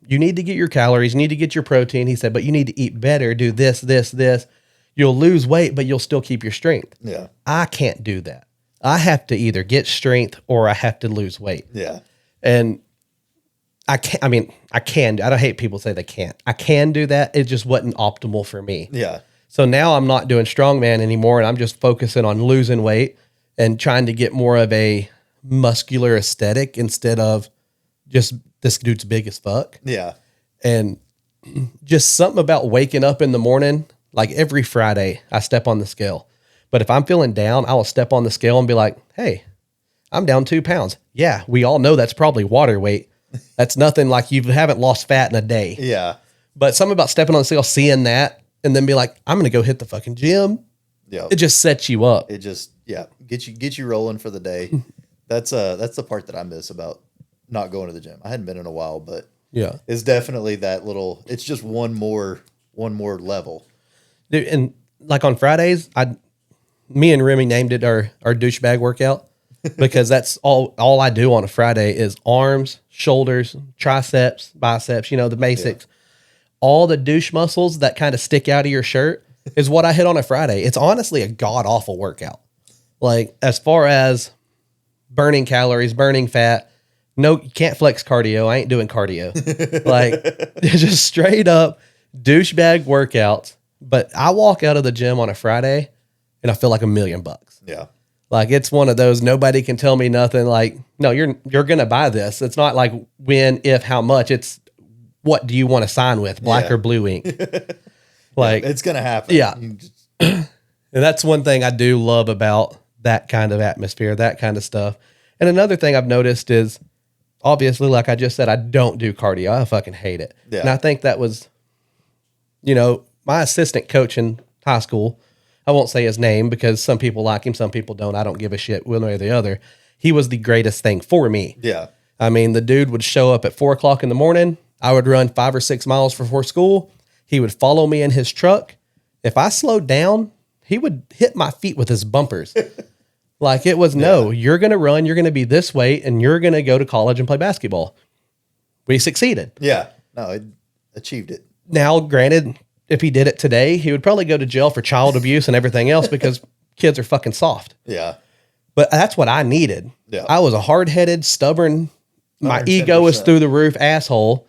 you need to get your calories, you need to get your protein. He said, but you need to eat better, do this, this, this. You'll lose weight, but you'll still keep your strength. Yeah. I can't do that. I have to either get strength or I have to lose weight. Yeah. And I can. I don't hate people say they can't. I can do that. It just wasn't optimal for me. Yeah. So now I'm not doing strongman anymore, and I'm just focusing on losing weight and trying to get more of a muscular aesthetic instead of just this dude's big as fuck. Yeah. And just something about waking up in the morning, like every Friday, I step on the scale. But if I'm feeling down, I will step on the scale and be like, hey, I'm down 2 pounds. Yeah, we all know that's probably water weight. That's nothing, like you haven't lost fat in a day. Yeah. But something about stepping on the scale, seeing that, and then be like, I'm going to go hit the fucking gym. Yeah. It just sets you up. It just, get you rolling for the day. That's the part that I miss about not going to the gym. I hadn't been in a while, but Yeah. it's definitely that little, it's just one more level. Dude, and like on Fridays, me and Remy named it our douchebag workout. because that's all I do on a Friday is arms, shoulders, triceps, biceps, the basics. All the douche muscles that kind of stick out of your shirt is what I hit on a Friday. It's honestly a god awful workout. Like, as far as burning calories, burning fat, no, you can't flex cardio. I ain't doing cardio. Like, just straight up douchebag workouts. But I walk out of the gym on a Friday and I feel like $1,000,000. Yeah. Like, it's one of those, nobody can tell me nothing. Like, no, you're going to buy this. It's not like when, if, how much. It's what do you want to sign with, black or blue ink? Like, it's going to happen. Yeah. And that's one thing I do love about that kind of atmosphere, that kind of stuff. And another thing I've noticed is, obviously, like I just said, I don't do cardio. I fucking hate it. Yeah. And I think that was, my assistant coach in high school. I won't say his name because some people like him, some people don't. I don't give a shit one way or the other. He was the greatest thing for me. Yeah. I mean, the dude would show up at 4:00 in the morning. I would run 5 or 6 miles before school. He would follow me in his truck. If I slowed down, he would hit my feet with his bumpers. Like, it was, no, you're going to run, you're going to be this weight, and you're going to go to college and play basketball. We succeeded. Yeah. No, it achieved it. Now, granted, if he did it today, he would probably go to jail for child abuse and everything else because kids are fucking soft. Yeah. But that's what I needed. Yeah. I was a hard-headed, stubborn, my 110%. ego was through the roof asshole.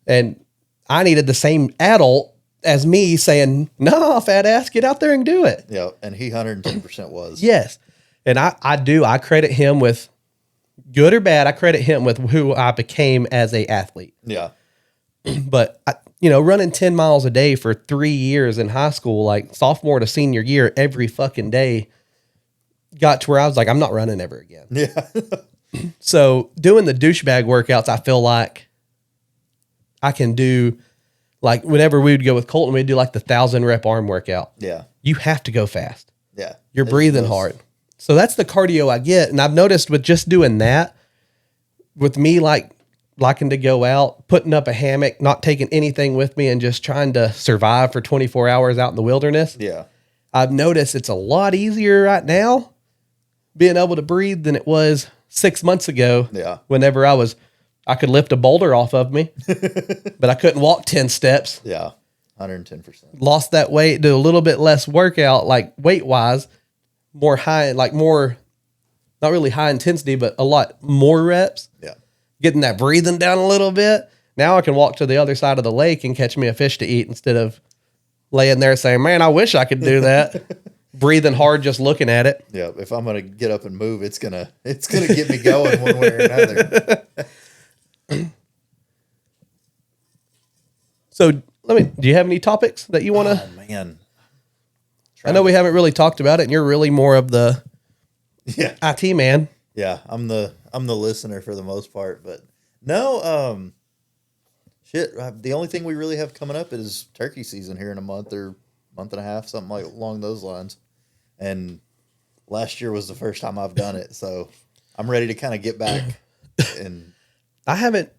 And I needed the same adult as me saying, no, fat ass, get out there and do it. Yeah. And he 110% was. Yes. And I credit him with, good or bad, I credit him with who I became as a athlete. Yeah. But, running 10 miles a day for 3 years in high school, like sophomore to senior year, every fucking day, got to where I was like, I'm not running ever again. Yeah. So doing the douchebag workouts, I feel like I can do, like, whenever we would go with Colton, we'd do like the 1,000 rep arm workout. Yeah. You have to go fast. Yeah. You're breathing hard. So that's the cardio I get. And I've noticed with just doing that, with me liking to go out, putting up a hammock, not taking anything with me, and just trying to survive for 24 hours out in the wilderness. Yeah. I've noticed it's a lot easier right now being able to breathe than it was 6 months ago. Yeah. Whenever I could lift a boulder off of me, but I couldn't walk 10 steps. Yeah. 110%. Lost that weight, do a little bit less workout, like weight wise, more high, like more, not really high intensity, but a lot more reps. Yeah. Getting that breathing down a little bit. Now I can walk to the other side of the lake and catch me a fish to eat instead of laying there saying, man, I wish I could do that. Breathing hard, just looking at it. Yeah. If I'm going to get up and move, it's going to get me going one way or another. So do you have any topics that you want to? Oh, man. I know we haven't really talked about it, and you're really more of the Yeah. IT man. Yeah. I'm the listener for the most part, but no, shit. The only thing we really have coming up is turkey season here in a month or month and a half, something like along those lines. And last year was the first time I've done it. So I'm ready to kind of get back. And I haven't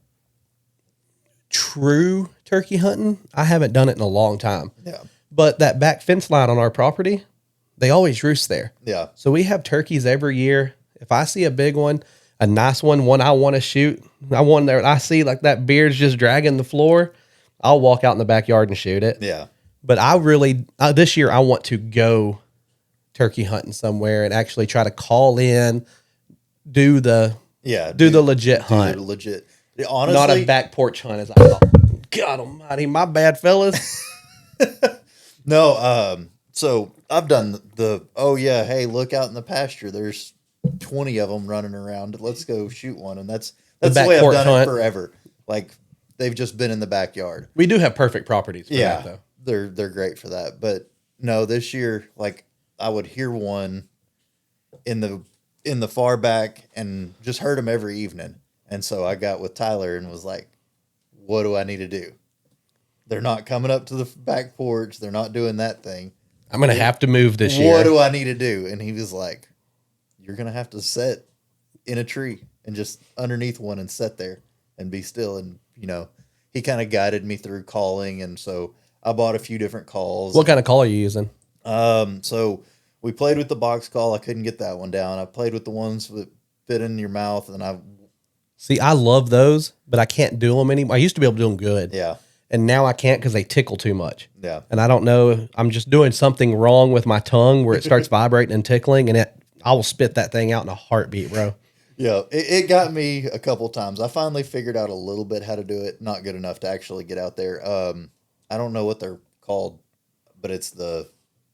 true turkey hunting. I haven't done it in a long time. yeah. But that back fence line on our property, they always roost there. Yeah. So we have turkeys every year. If I see a big one, a nice one I want to shoot, I see like that beard's just dragging the floor, I'll walk out in the backyard and shoot it. Yeah. But I really, this year I want to go turkey hunting somewhere and actually try to call in, do the legit hunt. Legit. Honestly, Not a back porch hunt as I call it. God almighty, my bad, fellas. No, so I've done hey, look out in the pasture. There's 20 of them running around. Let's go shoot one. And that's the way I've done it forever. Like, they've just been in the backyard. We do have perfect properties for that, though. They're great for that. But no, this year, like, I would hear one in the far back and just heard them every evening. And so I got with Tyler and was like, what do I need to do? They're not coming up to the back porch. They're not doing that thing. I'm going to have to move this year. What do I need to do? And he was like, you're going to have to sit in a tree and just underneath one and sit there and be still. And, he kind of guided me through calling. And so I bought a few different calls. What kind of call are you using? So We played with the box call. I couldn't get that one down. I played with the ones that fit in your mouth, and See, I love those, but I can't do them anymore. I used to be able to do them good. yeah, And now I can't because they tickle too much. yeah. And I don't know. I'm just doing something wrong with my tongue where it starts vibrating and tickling, and I will spit that thing out in a heartbeat, bro. Yeah, it got me a couple times. I finally figured out a little bit how to do it. Not good enough to actually get out there. I don't know what they're called, but it's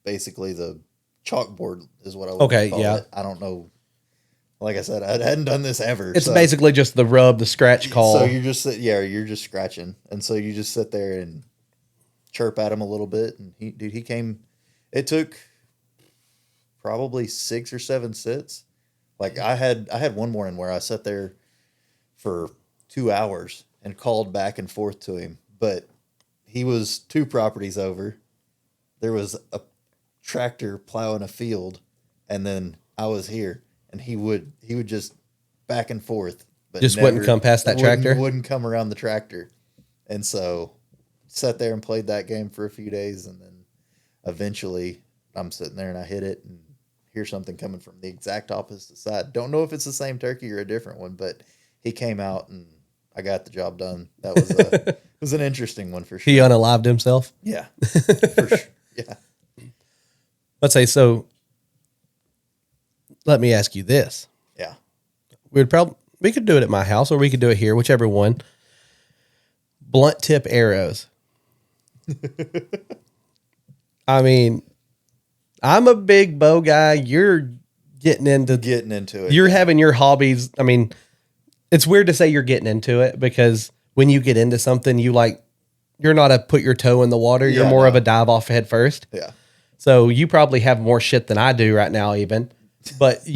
basically the chalkboard is what I would call it. I don't know. Like I said, I hadn't done this ever. It's basically just the rub, the scratch call. So you're just scratching, and so you just sit there and chirp at him a little bit. And he came. It took probably 6 or 7 sits. Like I had one morning where I sat there for 2 hours and called back and forth to him, but he was 2 properties over. There was a tractor plowing a field, and then I was here, and he would just back and forth, but just wouldn't come past that tractor. Wouldn't come around the tractor, and so sat there and played that game for a few days, and then eventually I'm sitting there and I hit it and hear something coming from the exact opposite side. Don't know if it's the same turkey or a different one, but he came out and I got the job done. That was it was an interesting one for sure. He unalived himself. Yeah, for sure. Yeah. Let's say so. Let me ask you this. Yeah. We could do it at my house or we could do it here, whichever one. Blunt tip arrows. I mean, I'm a big bow guy. You're getting into it. You're having your hobbies. I mean, it's weird to say you're getting into it because when you get into something, you're not a put your toe in the water. You're more of a dive off head first. Yeah. So you probably have more shit than I do right now, even. But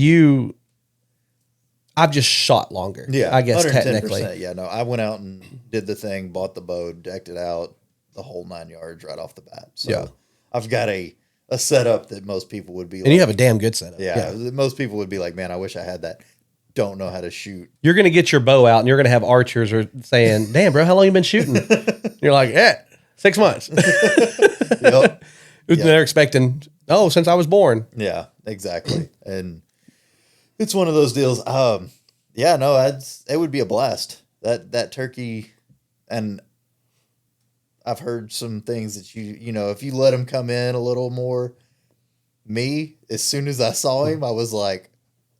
I've just shot longer. Yeah, I guess technically. Yeah, no, I went out and did the thing, bought the bow, decked it out, the whole 9 yards right off the bat. So yeah. I've got a setup that most people would be and you have a damn good setup. Yeah, most people would be like, man, I wish I had that. Don't know how to shoot. You're going to get your bow out and you're going to have archers saying, damn, bro, how long you been shooting? You're like, 6 months. Yep. They're expecting, since I was born. Yeah, exactly. And it's one of those deals. It would be a blast. That turkey, and I've heard some things that if you let him come in a little more. Me, as soon as I saw him, I was like,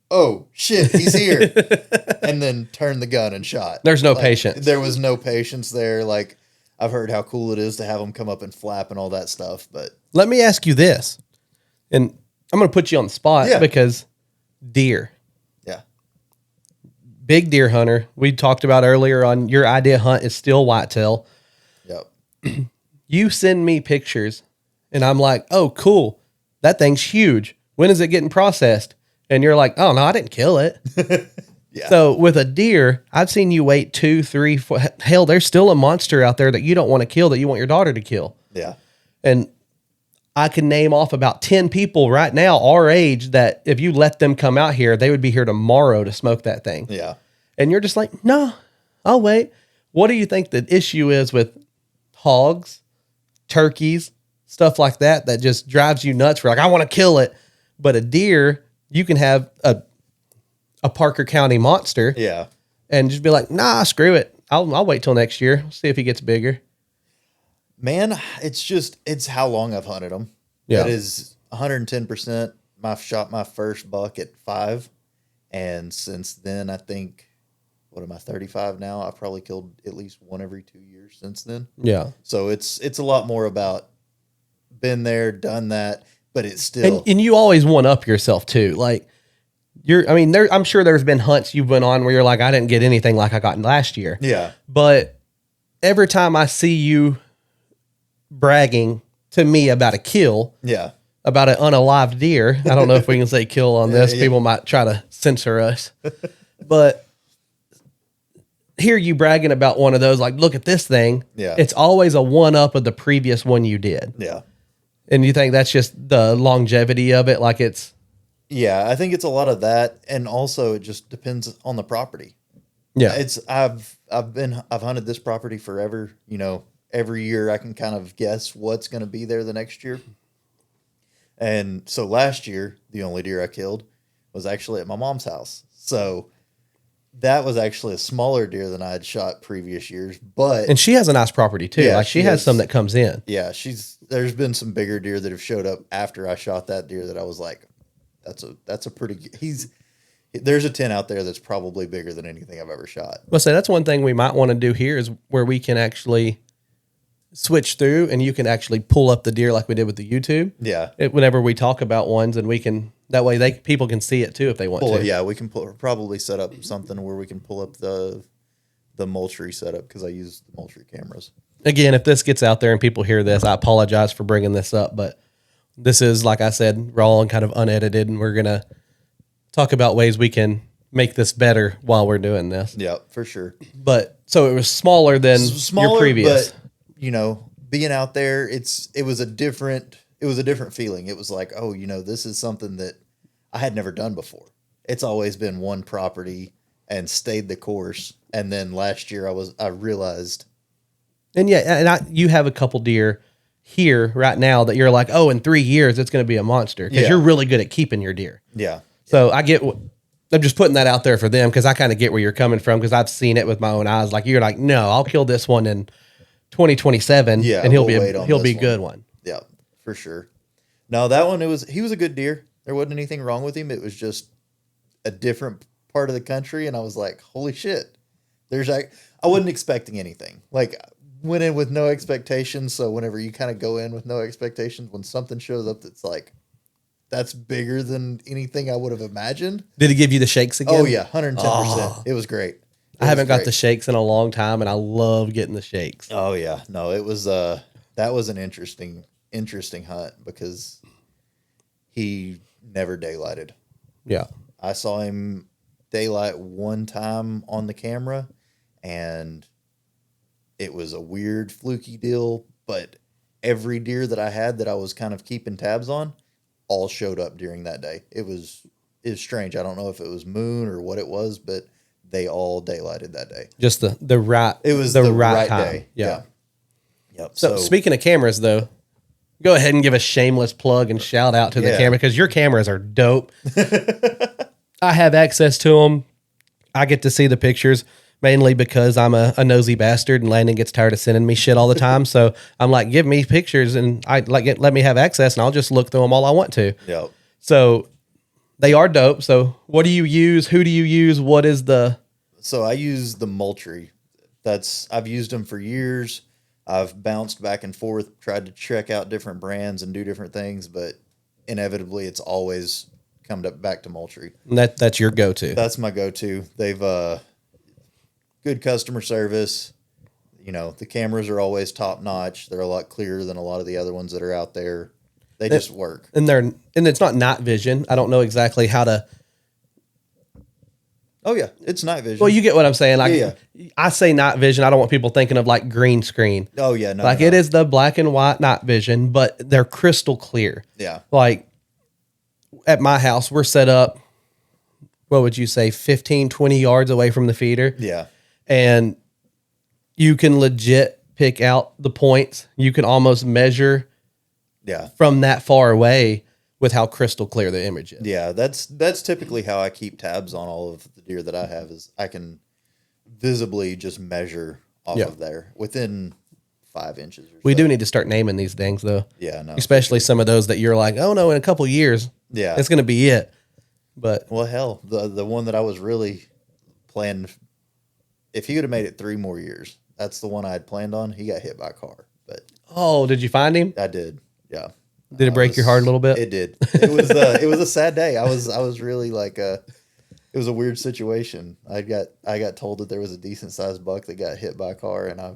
"Oh shit, he's here!" And then turned the gun and shot. There's no patience. There was no patience there. Like I've heard how cool it is to have him come up and flap and all that stuff, but let me ask you this, and I'm going to put you on the spot because deer. Yeah. Big deer hunter. We talked about earlier on your idea hunt is still whitetail. Yep. You send me pictures and I'm like, oh, cool. That thing's huge. When is it getting processed? And you're like, oh, no, I didn't kill it. Yeah. So with a deer, I've seen you wait 2, 3, 4. Hell, there's still a monster out there that you don't want to kill that you want your daughter to kill. Yeah. And I can name off about 10 people right now our age that if you let them come out here, they would be here tomorrow to smoke that thing. Yeah. And you're just like, no, I'll wait. What do you think the issue is with hogs, turkeys, stuff like that just drives you nuts for like, I want to kill it. But a deer, you can have a Parker County monster. Yeah. And just be like, nah, screw it. I'll wait till next year. See if he gets bigger. Man, it's how long I've hunted them. Yeah. That is 110%. I shot my first buck at 5. And since then, I think, what am I, 35 now? I've probably killed at least one every 2 years since then. Yeah. So it's a lot more about been there, done that, but it's still. And you always one up yourself too. Like I'm sure there's been hunts you've been on where you're like, I didn't get anything like I got last year. Yeah. But every time I see you bragging to me about a kill, about an unalived deer, I don't know if we can say kill on this. People might try to censor us, but hear you bragging about one of those, like, look at this thing. Yeah. It's always a one up of the previous one you did. Yeah. And you think that's just the longevity of it? Like it's. Yeah, I think it's a lot of that, and also it just depends on the property. Yeah, I've hunted this property forever. Every year I can kind of guess what's going to be there the next year, And so last year, the only deer I killed was actually at my mom's house. So that was actually a smaller deer than I had shot previous years. But And she has a nice property too. Yeah, Like she she has has- some that comes in. yeah, there's been some bigger deer that have showed up after I shot that deer that I was like, that's a pretty, there's a 10 out there that's probably bigger than anything I've ever shot. Well, so that's one thing we might want to do here is where we can actually switch through and you can actually pull up the deer like we did with the YouTube. Yeah. Whenever we talk about ones, and we can, that way people can see it too if they want to. Yeah, we can probably set up something where we can pull up the Moultrie setup because I use the Moultrie cameras. Again, if this gets out there and people hear this, I apologize for bringing this up, but this is, like I said, raw and kind of unedited, and we're going to talk about ways we can make this better while we're doing this. Yeah, for sure. But so it was smaller than your previous. But, being out there, it was a different feeling. It was like, oh, this is something that I had never done before. It's always been one property and stayed the course. And then last year I realized. And you have a couple deer here right now that you're like, oh, in 3 years it's going to be a monster because you're really good at keeping your deer. Yeah. So I'm just putting that out there for them because I kind of get where you're coming from because I've seen it with my own eyes. Like you're like, no, I'll kill this one in 2027, and he'll be a good one. Yeah, for sure. No, that one he was a good deer. There wasn't anything wrong with him. It was just a different part of the country, and I was like, holy shit. I wasn't expecting anything. Like went in with no expectations. So whenever you kind of go in with no expectations, when something shows up that's like that's bigger than anything I would have imagined. Did he give you the shakes again? Oh yeah, 110%. It was great. I haven't got the shakes in a long time, and I love getting the shakes. Oh yeah, no, it was that was an interesting hunt because he never daylighted. Yeah, I saw him daylight one time on the camera, and it was a weird fluky deal. But every deer that I had that I was kind of keeping tabs on, all showed up during that day. It was strange. I don't know if it was moon or what it was, but they all daylighted that day. Just the right. It was the right time. day. Yeah. Yep. So speaking of cameras, though, go ahead and give a shameless plug and shout out to the camera because your cameras are dope. I have access to them. I get to see the pictures mainly because I'm a nosy bastard, and Landon gets tired of sending me shit all the time. So I'm like, give me pictures, and let me have access, and I'll just look through them all I want to. Yep. So they are dope. So what do you use? Who do you use? What is the? So I use the Moultrie. I've used them for years. I've bounced back and forth, tried to check out different brands and do different things, but inevitably it's always come back to Moultrie. That's your go-to. That's my go-to. They've good customer service. The cameras are always top notch. They're a lot clearer than a lot of the other ones that are out there. They just work. And it's not night vision. I don't know exactly how to. Oh yeah, it's night vision. Well, you get what I'm saying. Like, Yeah. I say night vision. I don't want people thinking of like green screen. Oh yeah, no. Like no. it is the black and white night vision, but they're crystal clear. Yeah. Like at my house, we're set up, what would you say, 15, 20 yards away from the feeder. Yeah. And you can legit pick out the points. You can almost measure Yeah. from that far away with how crystal clear the image is. Yeah, that's typically how I keep tabs on all of the deer that I have is I can visibly just measure off of there within 5 inches or so. We do need to start naming these things though. Yeah, no. Especially some of those that you're like, oh no, in a couple years, Yeah. it's going to be it. But Well, hell, the one that I was really planning, if he would have made it 3 more years, that's the one I had planned on. He got hit by a car, but oh, did you find him? I did. Yeah. Did it break your heart a little bit? It did. It was a sad day. I was really like it was a weird situation. I got told that there was a decent sized buck that got hit by a car, and I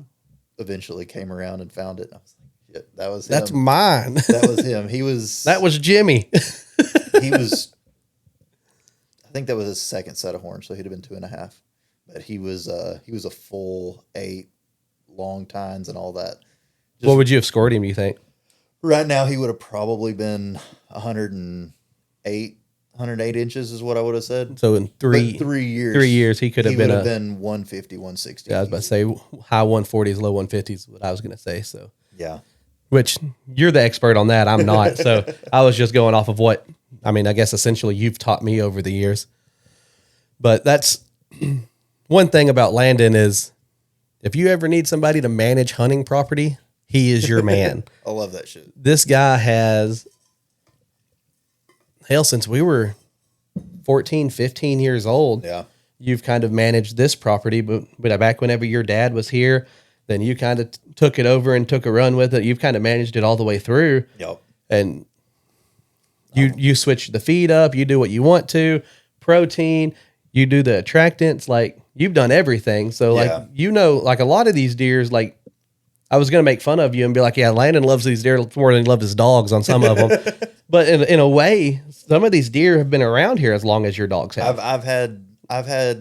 eventually came around and found it. And I was like, shit, that was him. That's mine. That was him. That was Jimmy. He was. I think that was his second set of horns, so he'd have been 2.5. But he was a full 8, long tines and all that. What would you have scored him, you think? Right now, he would have probably been 108 inches is what I would have said. So in But 3 years. 3 years, he could have been been 150, 160. Yeah, I was about to say high 140s, low 150s, what I was going to say. So Yeah. which you're the expert on that. I'm not. So I was just going off of what, I mean, I guess essentially you've taught me over the years. But that's one thing about Landon is if you ever need somebody to manage hunting property, he is your man. I love that shit. This guy has, hell, since we were 14, 15 years old, Yeah. you've kind of managed this property. But back whenever your dad was here, then you kind of took it over and took a run with it. You've kind of managed it all the way through. Yep. And you switch the feed up. You do what you want to. Protein. You do the attractants. Like, you've done everything. So, like, like a lot of these deers, like, I was going to make fun of you and be like, yeah, Landon loves these deer more than he loves his dogs on some of them. But in a way, some of these deer have been around here as long as your dogs have. I've had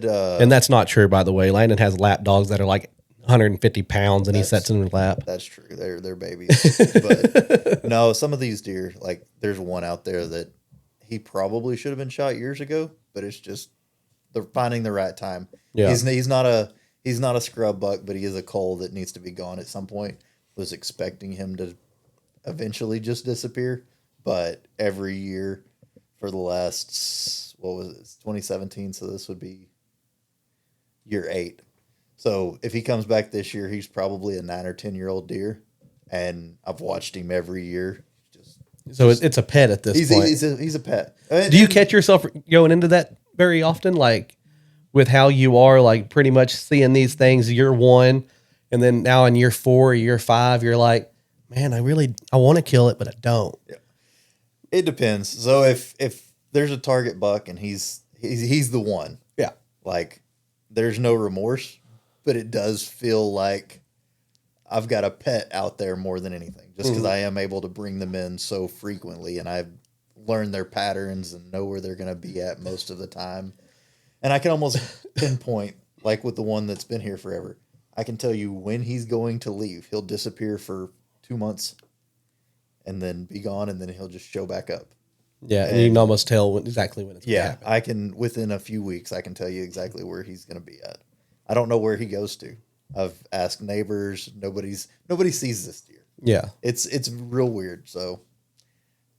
and that's not true, by the way. Landon has lap dogs that are like 150 pounds and he sets in their lap. That's true. They're babies. But no, some of these deer, like there's one out there that he probably should have been shot years ago, but it's just they're finding the right time. Yeah. He's not a scrub buck, but he is a cull that needs to be gone at some point. Was expecting him to eventually just disappear, but every year for the last, what was it, 2017, so this would be year 8. So if he comes back this year, he's probably a 9 or 10-year-old deer, and I've watched him every year. So it's a pet at this point. He's a pet. Do you catch yourself going into that very often, like with how you are, like pretty much seeing these things year 1, and then now in year 4, year 5, you're like, man, I want to kill it, but I don't. Yeah. It depends. So if there's a target buck and he's the one, yeah, like there's no remorse, but it does feel like I've got a pet out there more than anything, just because I am able to bring them in so frequently, and I've learned their patterns and know where they're going to be at most of the time. And I can almost pinpoint, like with the one that's been here forever, I can tell you when he's going to leave. He'll disappear for 2 months and then be gone, and then he'll just show back up. Yeah, and you can almost tell exactly when it's going to happen. I can, within a few weeks, I can tell you exactly where he's going to be at. I don't know where he goes to. I've asked neighbors. Nobody sees this deer. Yeah. It's real weird. So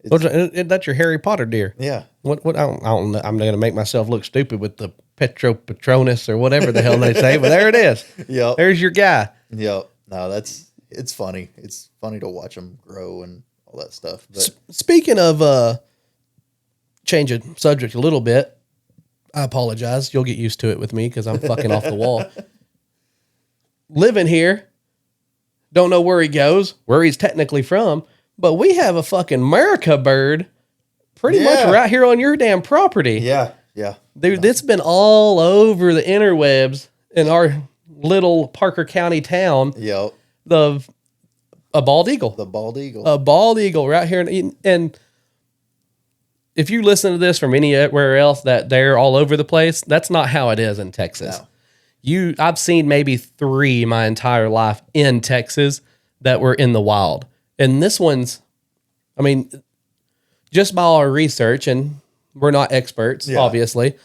that's your Harry Potter deer. yeah. What I don't know. I'm going to make myself look stupid with the Petro Patronus or whatever the hell they say, but there it is. Yep. There's your guy. Yep. No, it's funny. It's funny to watch them grow and all that stuff. But Speaking of change of subject a little bit, I apologize. You'll get used to it with me because I'm fucking off the wall. Living here, don't know where he goes, where he's technically from, but we have a fucking America bird pretty much right here on your damn property. yeah. Dude, it's been all over the interwebs in our little Parker County town. Yep. A bald eagle. The bald eagle. A bald eagle right here. And if you listen to this from anywhere else that they're all over the place, that's not how it is in Texas. No. I've seen maybe 3 my entire life in Texas that were in the wild. And this one's, I mean, just by our research, and we're not experts, obviously,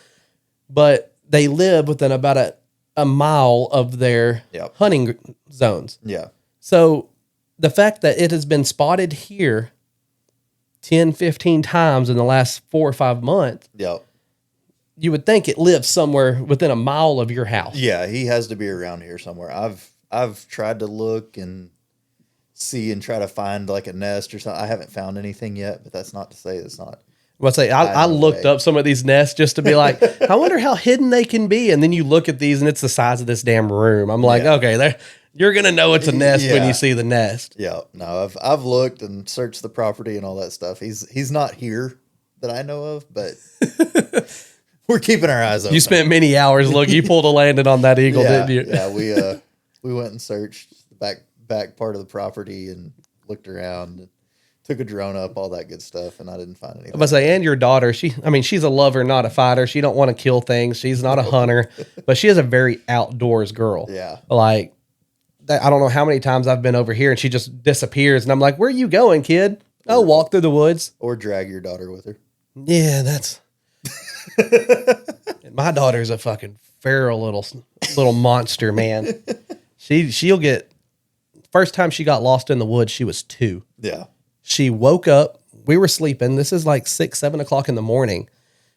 but they live within about a mile of their hunting zones. Yeah. So the fact that it has been spotted here 10, 15 times in the last 4 or 5 months, you would think it lives somewhere within a mile of your house. Yeah, he has to be around here somewhere. I've tried to look and see and try to find like a nest or something. I haven't found anything yet, but that's not to say it's not. Well, I looked up some of these nests just to be like, I wonder how hidden they can be. And then you look at these and it's the size of this damn room. I'm like, okay, you're going to know it's a nest when you see the nest. Yeah. No, I've looked and searched the property and all that stuff. He's not here that I know of, but we're keeping our eyes open. You spent many hours looking. You pulled a landing on that eagle, didn't you? Yeah, we went and searched the back part of the property and looked around and took a drone up, all that good stuff, and I didn't find anything. But and your daughter, she's a lover, not a fighter. She don't want to kill things. She's not a hunter, but she is a very outdoors girl. Yeah. Like, I don't know how many times I've been over here and she just disappears. And I'm like, where are you going, kid? Oh, walk through the woods. Or drag your daughter with her. Yeah, that's... My daughter's a fucking feral little monster, man. She'll get first time she got lost in the woods, she was 2. Yeah. She woke up. We were sleeping. This is like 6, 7 o'clock in the morning.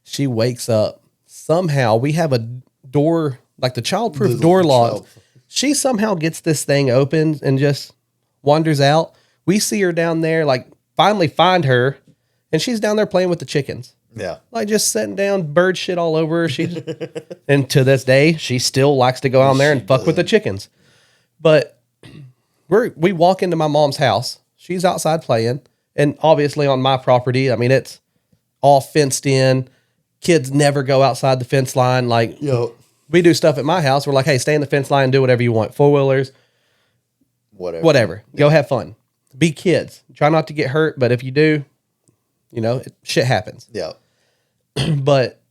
She wakes up. Somehow we have a door, like the childproof door locked. She somehow gets this thing open and just wanders out. We see her down there, like finally find her, and she's down there playing with the chickens. Yeah. Like just sitting down, bird shit all over her. She and to this day, she still likes to go out there and fuck with the chickens. But we walk into my mom's house. She's outside playing, and obviously on my property, I mean it's all fenced in. Kids never go outside the fence line. Like we do stuff at my house. We're like, hey, stay in the fence line, do whatever you want. 4-wheelers, whatever. Go have fun. Be kids. Try not to get hurt, but if you do, shit happens. Yeah. But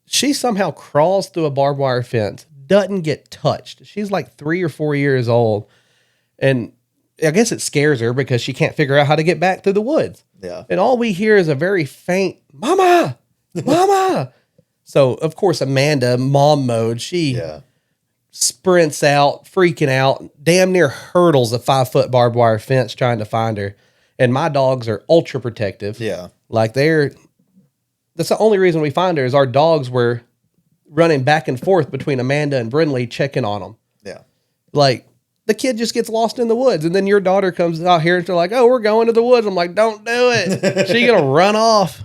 she somehow crawls through a barbed wire fence, doesn't get touched. She's like 3 or 4 years old. And I guess it scares her because she can't figure out how to get back through the woods. Yeah. And all we hear is a very faint, "Mama, Mama." So, of course, Amanda, mom mode, she sprints out, freaking out, damn near hurdles a 5-foot barbed wire fence trying to find her. And my dogs are ultra protective. Yeah. Like that's the only reason we find her is our dogs were running back and forth between Amanda and Brindley checking on them. Yeah. Like the kid just gets lost in the woods and then your daughter comes out here and they're like, "Oh, we're going to the woods." I'm like, "Don't do it." She's going to run off.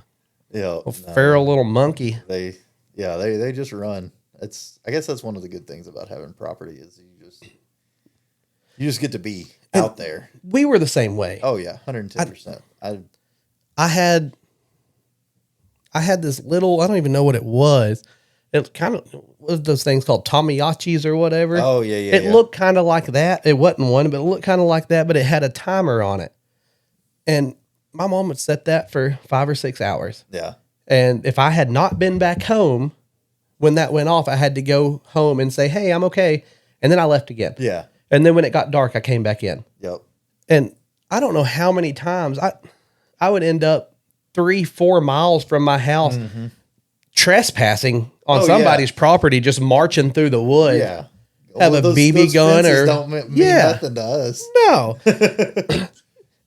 Yeah. Feral little monkey. They just run. I guess that's one of the good things about having property is you just get to be out there. We were the same way. Oh yeah, 110%. I had this little, I don't even know what it was. It kind of was those things called Tamagotchis or whatever. Oh yeah. It looked kind of like that. It wasn't one, but it looked kind of like that, but it had a timer on it. And my mom would set that for 5 or 6 hours. Yeah. And if I had not been back home when that went off, I had to go home and say, "Hey, I'm okay." And then I left again. Yeah. And then when it got dark, I came back in. Yep. And I don't know how many times I would end up 3-4 miles from my house trespassing on somebody's property, just marching through the woods. Yeah. Have a BB gun or don't mean nothing to us. No.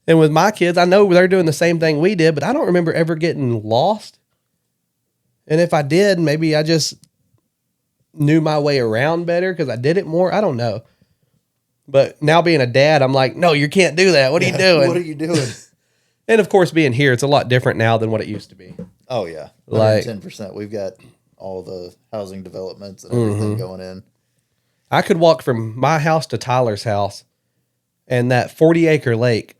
And with my kids, I know they're doing the same thing we did, but I don't remember ever getting lost. And if I did, maybe I just knew my way around better because I did it more. I don't know. But now being a dad, I'm like, "No, you can't do that. What are you doing?" What are you doing? And of course, being here, it's a lot different now than what it used to be. Oh yeah, like 10%. We've got all the housing developments and everything going in. I could walk from my house to Tyler's house, and that 40-acre lake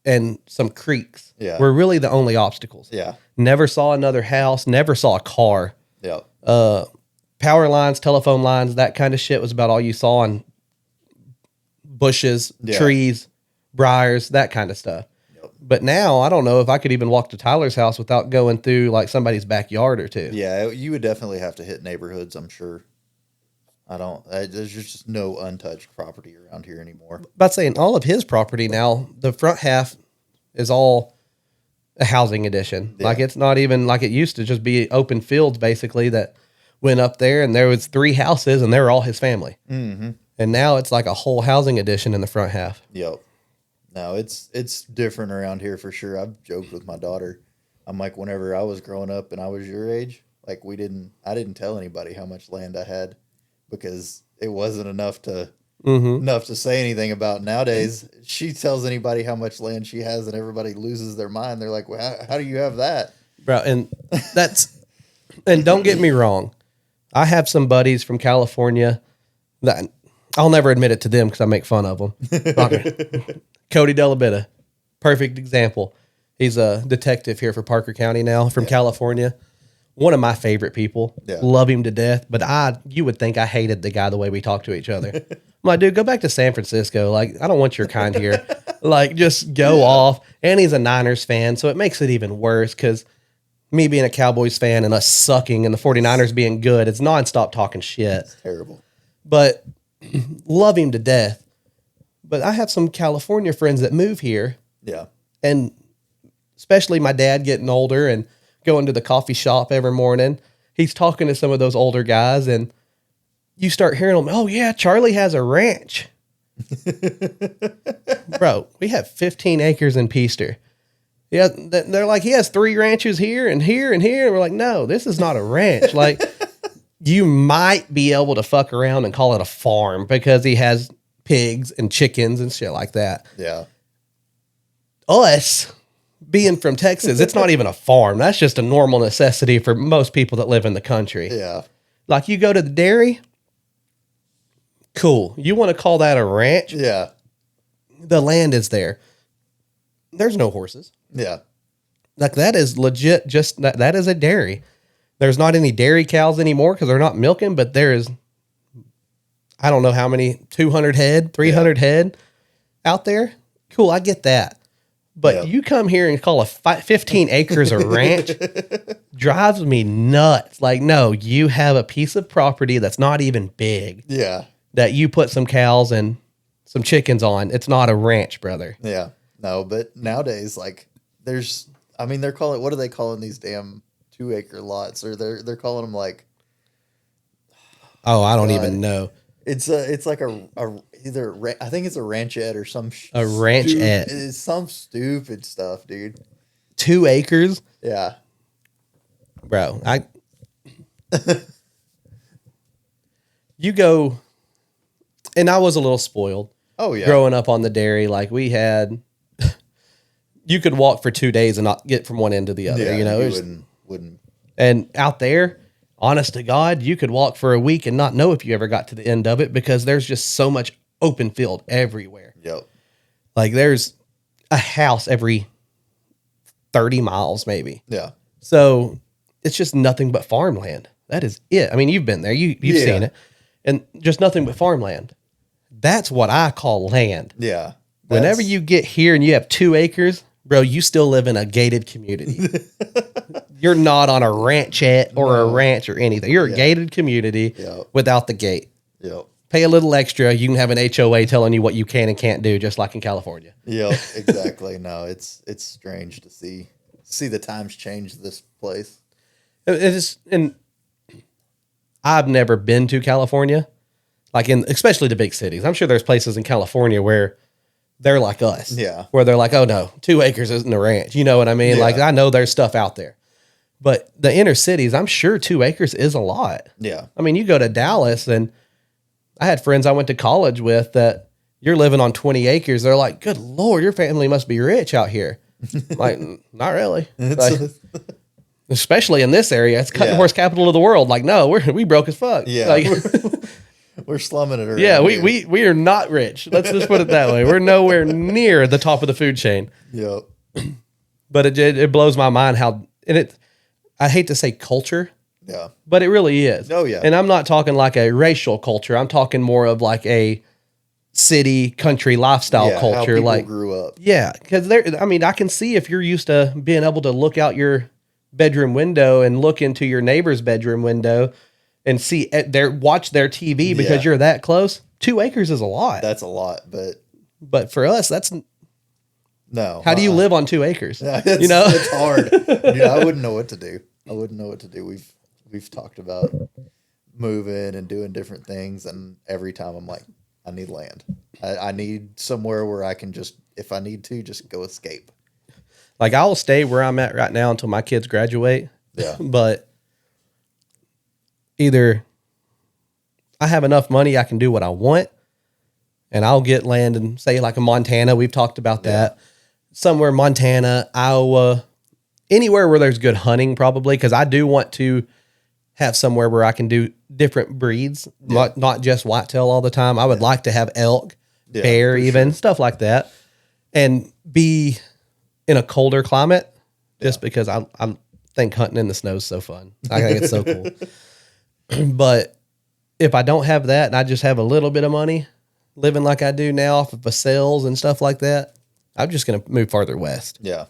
and some creeks were really the only obstacles. Yeah, never saw another house, never saw a car. Yeah, power lines, telephone lines, that kind of shit was about all you saw, and bushes, trees, briars, that kind of stuff. But now I don't know if I could even walk to Tyler's house without going through like somebody's backyard or two. Yeah, you would definitely have to hit neighborhoods, I'm sure. There's just no untouched property around here anymore. About saying all of his property now, the front half is all a housing addition. Yeah. Like it's not even like it used to just be open fields basically that went up there and there was 3 houses and they were all his family. Mm-hmm. And now it's like a whole housing addition in the front half. Yep. No, it's different around here for sure. I've joked with my daughter. I'm like, whenever I was growing up and I was your age, like I didn't tell anybody how much land I had because it wasn't enough to say anything about. Nowadays, she tells anybody how much land she has and everybody loses their mind. They're like, "Well, how do you have that?" Bro, and and don't get me wrong. I have some buddies from California that I'll never admit it to them because I make fun of them. Cody Delabetta, perfect example. He's a detective here for Parker County now from California. One of my favorite people. Yeah. Love him to death. But you would think I hated the guy the way we talk to each other. I'm like, dude, go back to San Francisco. Like, I don't want your kind here. Like, just go off. And he's a Niners fan, so it makes it even worse because me being a Cowboys fan and us sucking and the 49ers being good, it's nonstop talking shit. It's terrible. But love him to death. But I have some California friends that move here. Yeah. And especially my dad getting older and going to the coffee shop every morning. He's talking to some of those older guys and you start hearing them, "Oh yeah, Charlie has a ranch." Bro, we have 15 acres in Peaster. Yeah, they're like, he has 3 ranches here and here and here. And we're like, no, this is not a ranch. Like, you might be able to fuck around and call it a farm because he has pigs and chickens and shit like that. Yeah. Us, being from Texas, it's not even a farm. That's just a normal necessity for most people that live in the country. Yeah. Like, you go to the dairy, cool. You want to call that a ranch? Yeah. The land is there. There's no horses. Yeah. Like, that is legit. Just that is a dairy. There's not any dairy cows anymore because they're not milking, but there is, I don't know how many, 200 head, 300 head out there. Cool, I get that. But you come here and call 15 acres a ranch, drives me nuts. Like, no, you have a piece of property that's not even big. Yeah. That you put some cows and some chickens on. It's not a ranch, brother. Yeah. No, but nowadays, like, they're calling, what are they calling these damn 2-acre lots? Or they're calling them like, oh, I don't even know. It's like either I think it's a ranchette or some a ranchette. It's some stupid stuff, dude. 2 acres, Yeah. bro. You go, and I was a little spoiled. Oh yeah. Growing up on the dairy, like we had, you could walk for 2 days and not get from one end to the other. Yeah, you know, wouldn't. And out there, honest to God, you could walk for a week and not know if you ever got to the end of it because there's just so much open field everywhere. Yep. Like there's a house every 30 miles, maybe. Yeah. So it's just nothing but farmland. That is it. I mean, you've been there, you've seen it, and just nothing but farmland. That's what I call land. Yeah. Whenever you get here and you have 2 acres, bro, you still live in a gated community. You're not on a ranchette or a ranch or anything. You're a gated community without the gate. Yep. Pay a little extra. You can have an HOA telling you what you can and can't do, just like in California. Yep. Exactly. No, it's strange to see the times change this place. And I've never been to California, like especially the big cities. I'm sure there's places in California where they're like us. Yeah. Where they're like, oh no, 2 acres isn't a ranch. You know what I mean? Yeah. Like I know there's stuff out there. But the inner cities, I'm sure 2 acres is a lot. Yeah. I mean, you go to Dallas and I had friends I went to college with that you're living on 20 acres. They're like, good Lord, your family must be rich out here. Like, not really. Like, especially in this area. It's cutting horse capital of the world. Like, no, we broke as fuck. Yeah. Like, we're slumming it around. yeah, here. we are not rich. Let's just put it that way. We're nowhere near the top of the food chain. Yep. But it blows my mind how, and I hate to say culture, Yeah. but it really is. Oh, yeah. And I'm not talking like a racial culture. I'm talking more of like a city, country lifestyle culture. How people like grew up. yeah, because I can see if you're used to being able to look out your bedroom window and look into your neighbor's bedroom window and see watch their TV because you're that close. 2 acres is a lot. That's a lot, but for us, that's no. how do you live on 2 acres? Yeah, you know, it's hard. Dude, I wouldn't know what to do. We've talked about moving and doing different things, and every time I'm like, I need land. I need somewhere where I can just, if I need to, just go escape. like I'll stay where I'm at right now until my kids graduate. Yeah. But either I have enough money, I can do what I want, and I'll get land in, say, like in Montana. We've talked about that. Somewhere in Montana, Iowa, anywhere where there's good hunting, probably, because I do want to have somewhere where I can do different breeds, not just whitetail all the time. I would like to have elk, bear, even stuff like that, and be in a colder climate. Just because I think hunting in the snow is so fun. I think it's so cool. But if I don't have that and I just have a little bit of money, living like I do now off of the sales and stuff like that, I'm just going to move farther west. Yeah.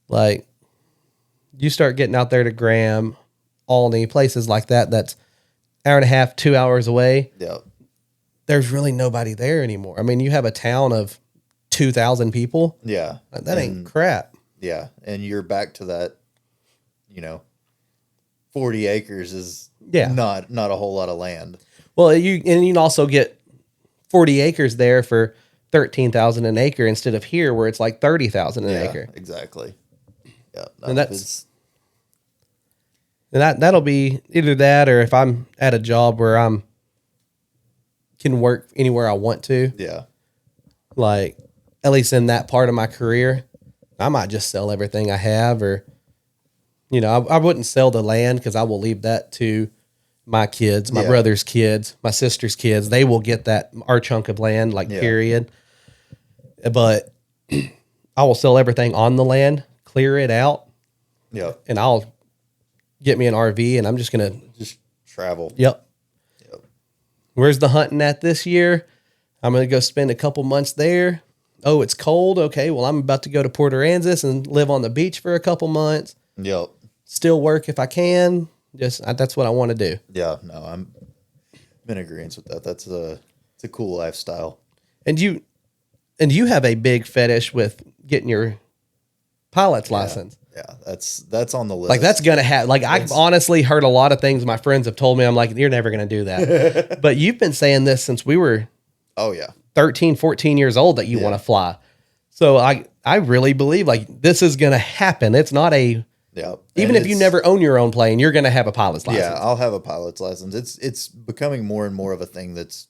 Like, you start getting out there to Graham, Olney, places like that, that's hour and a half, 2 hours away. Yeah. There's really nobody there anymore. I mean, you have a town of 2,000 people. Yeah. That ain't crap. Yeah. And you're back to that, 40 acres is not a whole lot of land. Well, you can also get 40 acres there for 13,000 an acre instead of here where it's like 30,000 an acre. Exactly. Yeah. No, And that'll be either that or if I'm at a job where I'm can work anywhere I want to. Yeah. Like at least in that part of my career, I might just sell everything I have or, I wouldn't sell the land because I will leave that to my kids, my brother's kids, my sister's kids. They will get our chunk of land, period. But I will sell everything on the land, clear it out. Yeah. And I'll get me an RV and I'm just going to just travel. Yep. Where's the hunting at this year? I'm going to go spend a couple months there. Oh, it's cold. Okay. Well, I'm about to go to Port Aransas and live on the beach for a couple months. Yep. Still work if I can. That's what I want to do. Yeah. No, I'm in agreement with that. It's a cool lifestyle. And you have a big fetish with getting your pilot's license. Yeah, that's on the list. Like that's gonna happen. Like I've honestly heard a lot of things my friends have told me. I'm like, you're never gonna do that. But you've been saying this since we were 13, 14 years old that you want to fly. So I really believe like this is gonna happen. It's not a even if you never own your own plane, you're gonna have a pilot's license. Yeah, I'll have a pilot's license. It's becoming more and more of a thing that's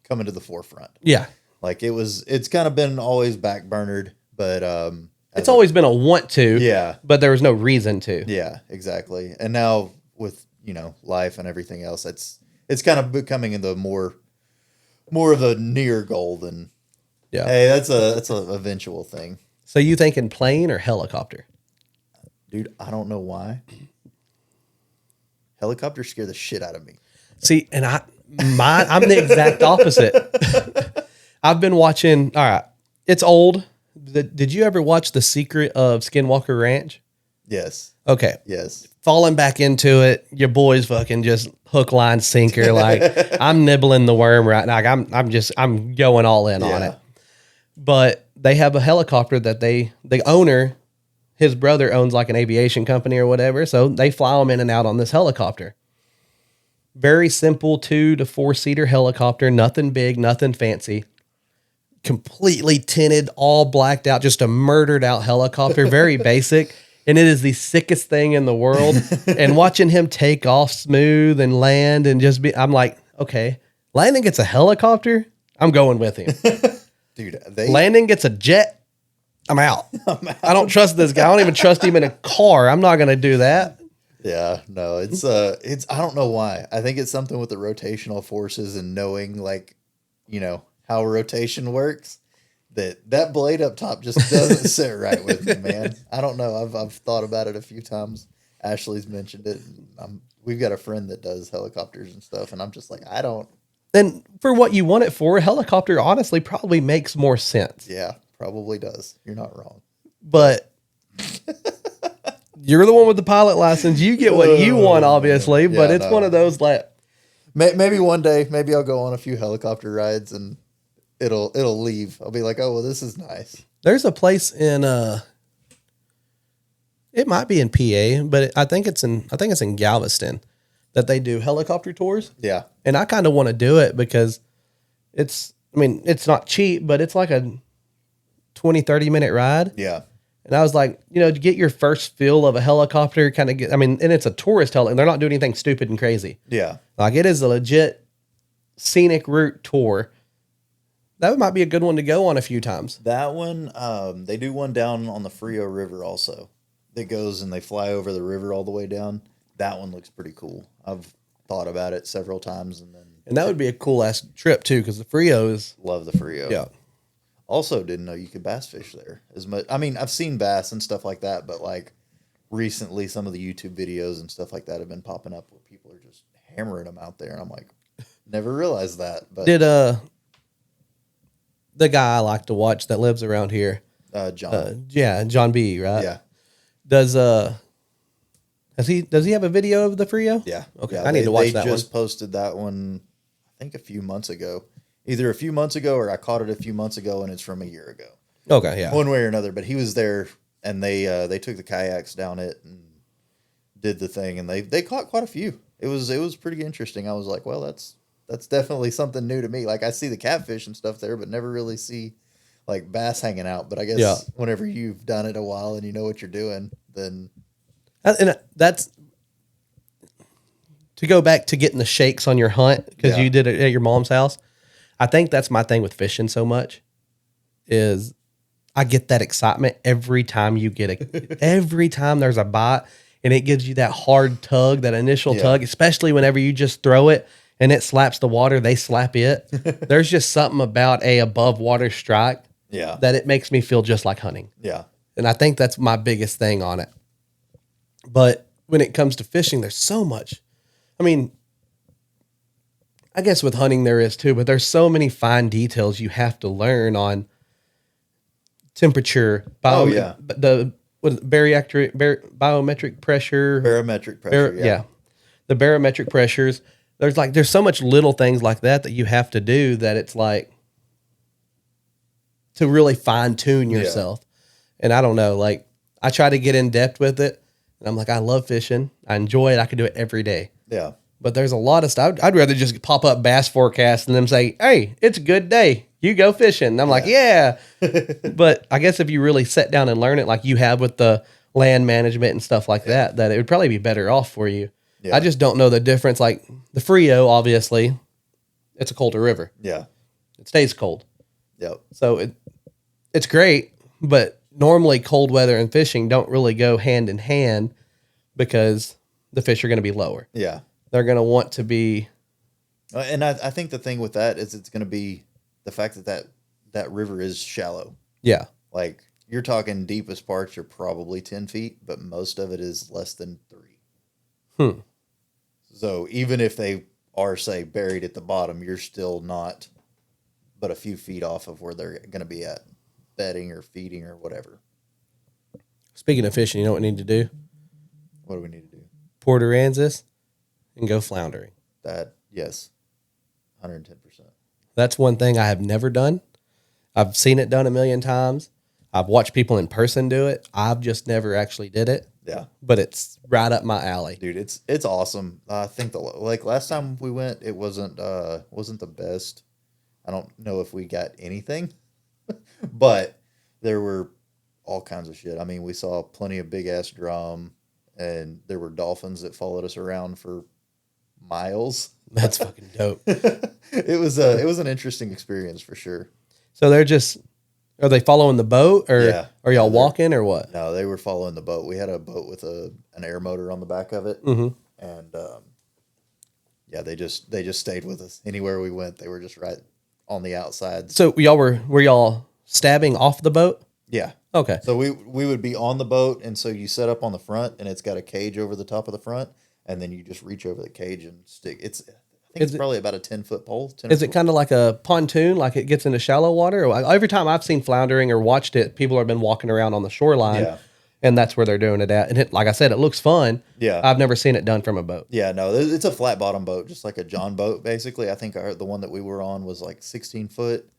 coming to the forefront. Yeah. Like it's kind of been always backburnered, but it's always been a want to. Yeah. But there was no reason to. Yeah, exactly. And now with, life and everything else, it's kind of becoming into more of a near goal than hey, that's a eventual thing. So you thinking plane or helicopter? Dude, I don't know why. Helicopters scare the shit out of me. See, and I'm the exact opposite. I've been watching. All right, it's old. Did you ever watch The Secret of Skinwalker Ranch? Yes. Okay. Yes. Falling back into it, your boy's fucking just hook, line, sinker. Like I'm nibbling the worm right now. Like, I'm going all in on it. But they have a helicopter that the owner, his brother owns like an aviation company or whatever. So they fly them in and out on this helicopter. Very simple 2 to 4 seater helicopter. Nothing big, nothing fancy. Completely tinted, all blacked out, just a murdered out helicopter. Very basic. And it is the sickest thing in the world. And watching him take off smooth and land and I'm like, okay, Landon gets a helicopter. I'm going with him. Dude, Landon gets a jet. I'm out. I don't trust this guy. I don't even trust him in a car. I'm not going to do that. Yeah, no, it's I don't know why. I think it's something with the rotational forces and knowing how rotation works. That blade up top just doesn't sit right with me, man. I don't know. I've thought about it a few times. Ashley's mentioned it. We've got a friend that does helicopters and stuff, and I'm just like, I don't. And for what you want it for, a helicopter honestly probably makes more sense. Yeah, probably does. You're not wrong. But you're the one with the pilot license. You get what you want, obviously. Yeah, but it's one of those like maybe one day, maybe I'll go on a few helicopter rides and it'll leave. I'll be like, oh well, this is nice. There's a place in it might be in PA, but I think it's in Galveston that they do helicopter tours. Yeah. And I kind of want to do it because it's not cheap, but it's like a 20, 30-minute ride. Yeah. And I was like, to get your first feel of a helicopter, and it's a tourist helicopter. They're not doing anything stupid and crazy. Yeah. Like it is a legit scenic route tour. That might be a good one to go on a few times. That one, they do one down on the Frio River also. That goes and they fly over the river all the way down. That one looks pretty cool. I've thought about it several times, and that would be a cool ass trip too, because the Frio is love the Frio. Yeah. Also, didn't know you could bass fish there as much. I mean, I've seen bass and stuff like that, but like recently, some of the YouTube videos and stuff like that have been popping up where people are just hammering them out there, and I'm like, never realized that. But did the guy I like to watch that lives around here, John? John B. Right? Yeah. Does he have a video of the Frio? Yeah. Okay. Yeah, I need to watch that one. They just posted that one, I think a few months ago. Either a few months ago or I caught it a few months ago and it's from a year ago. Okay, yeah. One way or another, but he was there and they took the kayaks down it and did the thing and they caught quite a few. It was pretty interesting. I was like, well, that's that's definitely something new to me. Like I see the catfish and stuff there, but never really see like bass hanging out. But I guess Yeah. whenever you've done it a while and you know what you're doing, then And that's to go back to getting the shakes on your hunt because Yeah. you did it at your mom's house. I think that's my thing with fishing so much is I get that excitement every time you get every time there's a bite and it gives you that hard tug, that initial Yeah. tug, especially whenever you just throw it and it slaps the water, they slap it. There's just something about a above water strike yeah, that it makes me feel just like hunting. yeah, And I think that's my biggest thing on it. But when it comes to fishing, there's so much. I mean, I guess with hunting there is too, but there's so many fine details you have to learn on temperature, Oh, yeah. the what is it, biometric pressure, barometric pressure. yeah, the barometric pressures. There's so much little things like that you have to do that it's like to really fine tune Yeah. yourself. And I don't know, like I try to get in depth with it, and I'm like, I love fishing, I enjoy it, I could do it every day. yeah, But there's a lot of stuff. I'd rather just pop up bass forecast and them say, "Hey, it's a good day. You go fishing." And I'm like, "Yeah." But I guess if you really sit down and learn it like you have with the land management and stuff like that it would probably be better off for you. Yeah. I just don't know the difference. Like the Frio, obviously, it's a colder river. yeah, It stays cold. yep, So it's great, but normally cold weather and fishing don't really go hand in hand because the fish are going to be lower. yeah. They're going to want to be And I think the thing with that is it's going to be the fact that river is shallow. yeah. Like you're talking deepest parts are probably 10 feet, but most of it is less than 3. So even if they are, say, buried at the bottom, you're still not but a few feet off of where they're going to be at bedding or feeding or whatever. Speaking of fishing, you know what we need to do? What do we need to do? Port Aransas and go floundering. That, yes, 110%. That's one thing I have never done. I've seen it done a million times. I've watched people in person do it. I've just never actually did it, Yeah. but it's right up my alley. Dude, it's awesome. I think like last time we went, it wasn't the best. I don't know if we got anything, but there were all kinds of shit. I mean, we saw plenty of big ass drum, and there were dolphins that followed us around for miles. That's fucking dope. It was an interesting experience for sure. So are they following the boat or Yeah. are y'all Yeah, they're- walking or what? No, they were following the boat. We had a boat with an air motor on the back of it, and yeah, they just stayed with us anywhere we went. They were just right on the outside. So were y'all stabbing off the boat? Yeah. Okay. So we would be on the boat, and so you set up on the front, and it's got a cage over the top of the front, and then you just reach over the cage and stick. I think it's probably about a 10-foot pole. Is it kind of like a pontoon, like it gets into shallow water? Or every time I've seen floundering or watched it, people have been walking around on the shoreline, Yeah. and that's where they're doing it at. And like I said, it looks fun. Yeah. I've never seen it done from a boat. Yeah, no, it's a flat bottom boat, just like a John boat, basically. I think the one that we were on was like 16 foot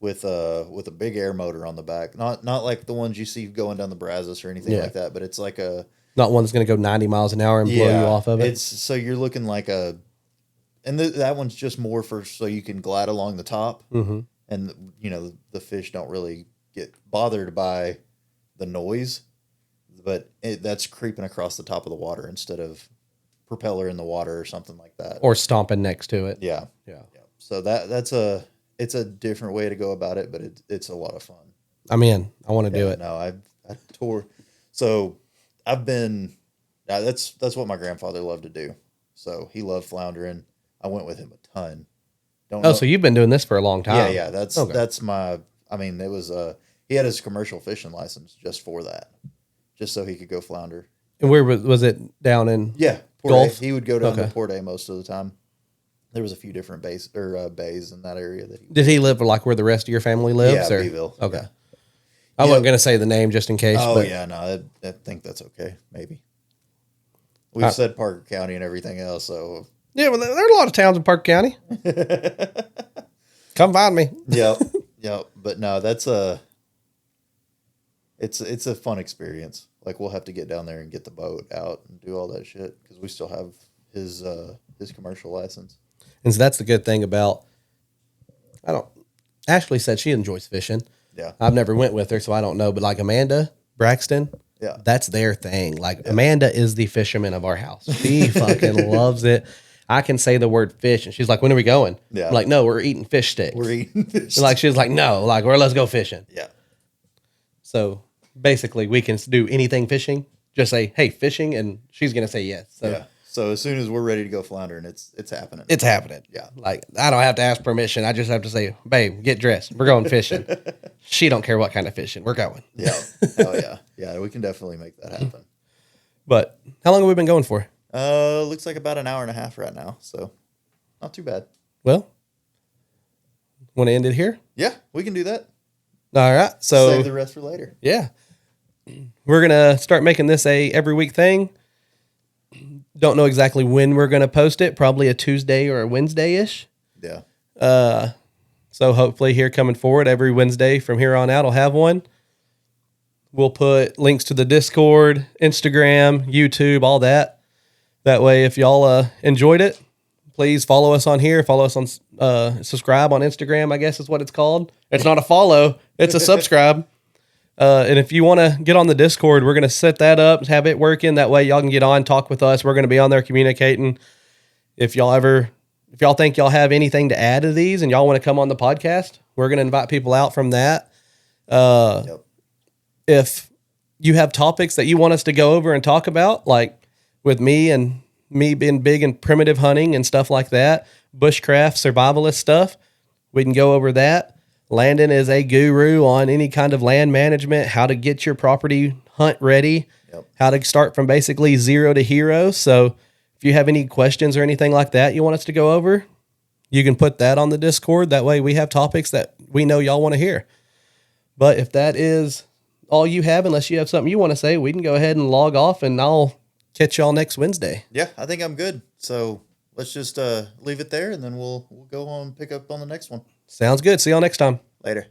with a big air motor on the back. Not like the ones you see going down the Brazos or anything Yeah. like that, but it's like a Not one that's going to go 90 miles an hour and blow you off of it. It's so you're looking like and that one's just more for so you can glide along the top, and the fish don't really get bothered by the noise, but that's creeping across the top of the water instead of propeller in the water or something like that. Or stomping next to it. Yeah. Yeah. So it's a different way to go about it, but it's a lot of fun. I'm in. I want to do it. No, I tore. So I've been. That's what my grandfather loved to do. So he loved floundering. I went with him a ton. So you've been doing this for a long time. Yeah. That's my. I mean, it was he had his commercial fishing license just for that, just so he could go flounder. And where was it down in? Yeah, Gulf? He would go down Okay. to Port A most of the time. There was a few different bays in that area that he. Did he live like where the rest of your family lives? Yeah, or? Beeville. Okay. Yeah. I wasn't going to say the name just in case. Oh but yeah, no, I think that's okay. Maybe we've said Parker County and everything else, so Yeah, well, there are a lot of towns in Park County. Come find me. yep. But no, that's it's a fun experience. Like we'll have to get down there and get the boat out and do all that shit because we still have his commercial license. And so that's the good thing about, Ashley said she enjoys fishing. Yeah. I've never went with her, so I don't know. But like Amanda Braxton, Yeah. that's their thing. Like Amanda is the fisherman of our house. She fucking loves it. I can say the word fish, and she's like, "When are we going?" Yeah. I'm like, "No, we're eating fish sticks." We're eating fish. And like she's like, "No, like let's go fishing." Yeah. So basically, we can do anything fishing. Just say, "Hey, fishing," and she's gonna say yes. So Yeah. So as soon as we're ready to go floundering, it's happening. it's happening. Yeah. Like I don't have to ask permission. I just have to say, "Babe, get dressed. We're going fishing." She don't care what kind of fishing. We're going. Yeah. Oh yeah. Yeah. We can definitely make that happen. But how long have we been going for? Looks like about an hour and a half right now. So not too bad. Well, want to end it here? Yeah, we can do that. All right. So Save the rest for later. yeah, we're gonna start making this a every week thing. Don't know exactly when we're gonna post it. Probably a Tuesday or a Wednesday ish. Yeah. So hopefully here coming forward every Wednesday from here on out, I'll have one. We'll put links to the Discord, Instagram, YouTube, all that. That way, if y'all enjoyed it, please follow us on here. Follow us on, subscribe on Instagram, I guess is what it's called. It's not a follow, it's a subscribe. And if you want to get on the Discord, we're going to set that up, have it working. That way y'all can get on, talk with us. We're going to be on there communicating. If y'all think y'all have anything to add to these and y'all want to come on the podcast, we're going to invite people out from that. Yep. If you have topics that you want us to go over and talk about, like with me being big in primitive hunting and stuff like that, bushcraft, survivalist stuff, we can go over that. Landon is a guru on any kind of land management, how to get your property hunt ready, how to start from basically zero to hero. So if you have any questions or anything like that you want us to go over, you can put that on the Discord. That way we have topics that we know y'all want to hear. But if that is all you have, unless you have something you want to say, we can go ahead and log off and I'll catch y'all next Wednesday. Yeah, I think I'm good. So let's just leave it there, and then we'll go on and pick up on the next one. Sounds good. See y'all next time. Later.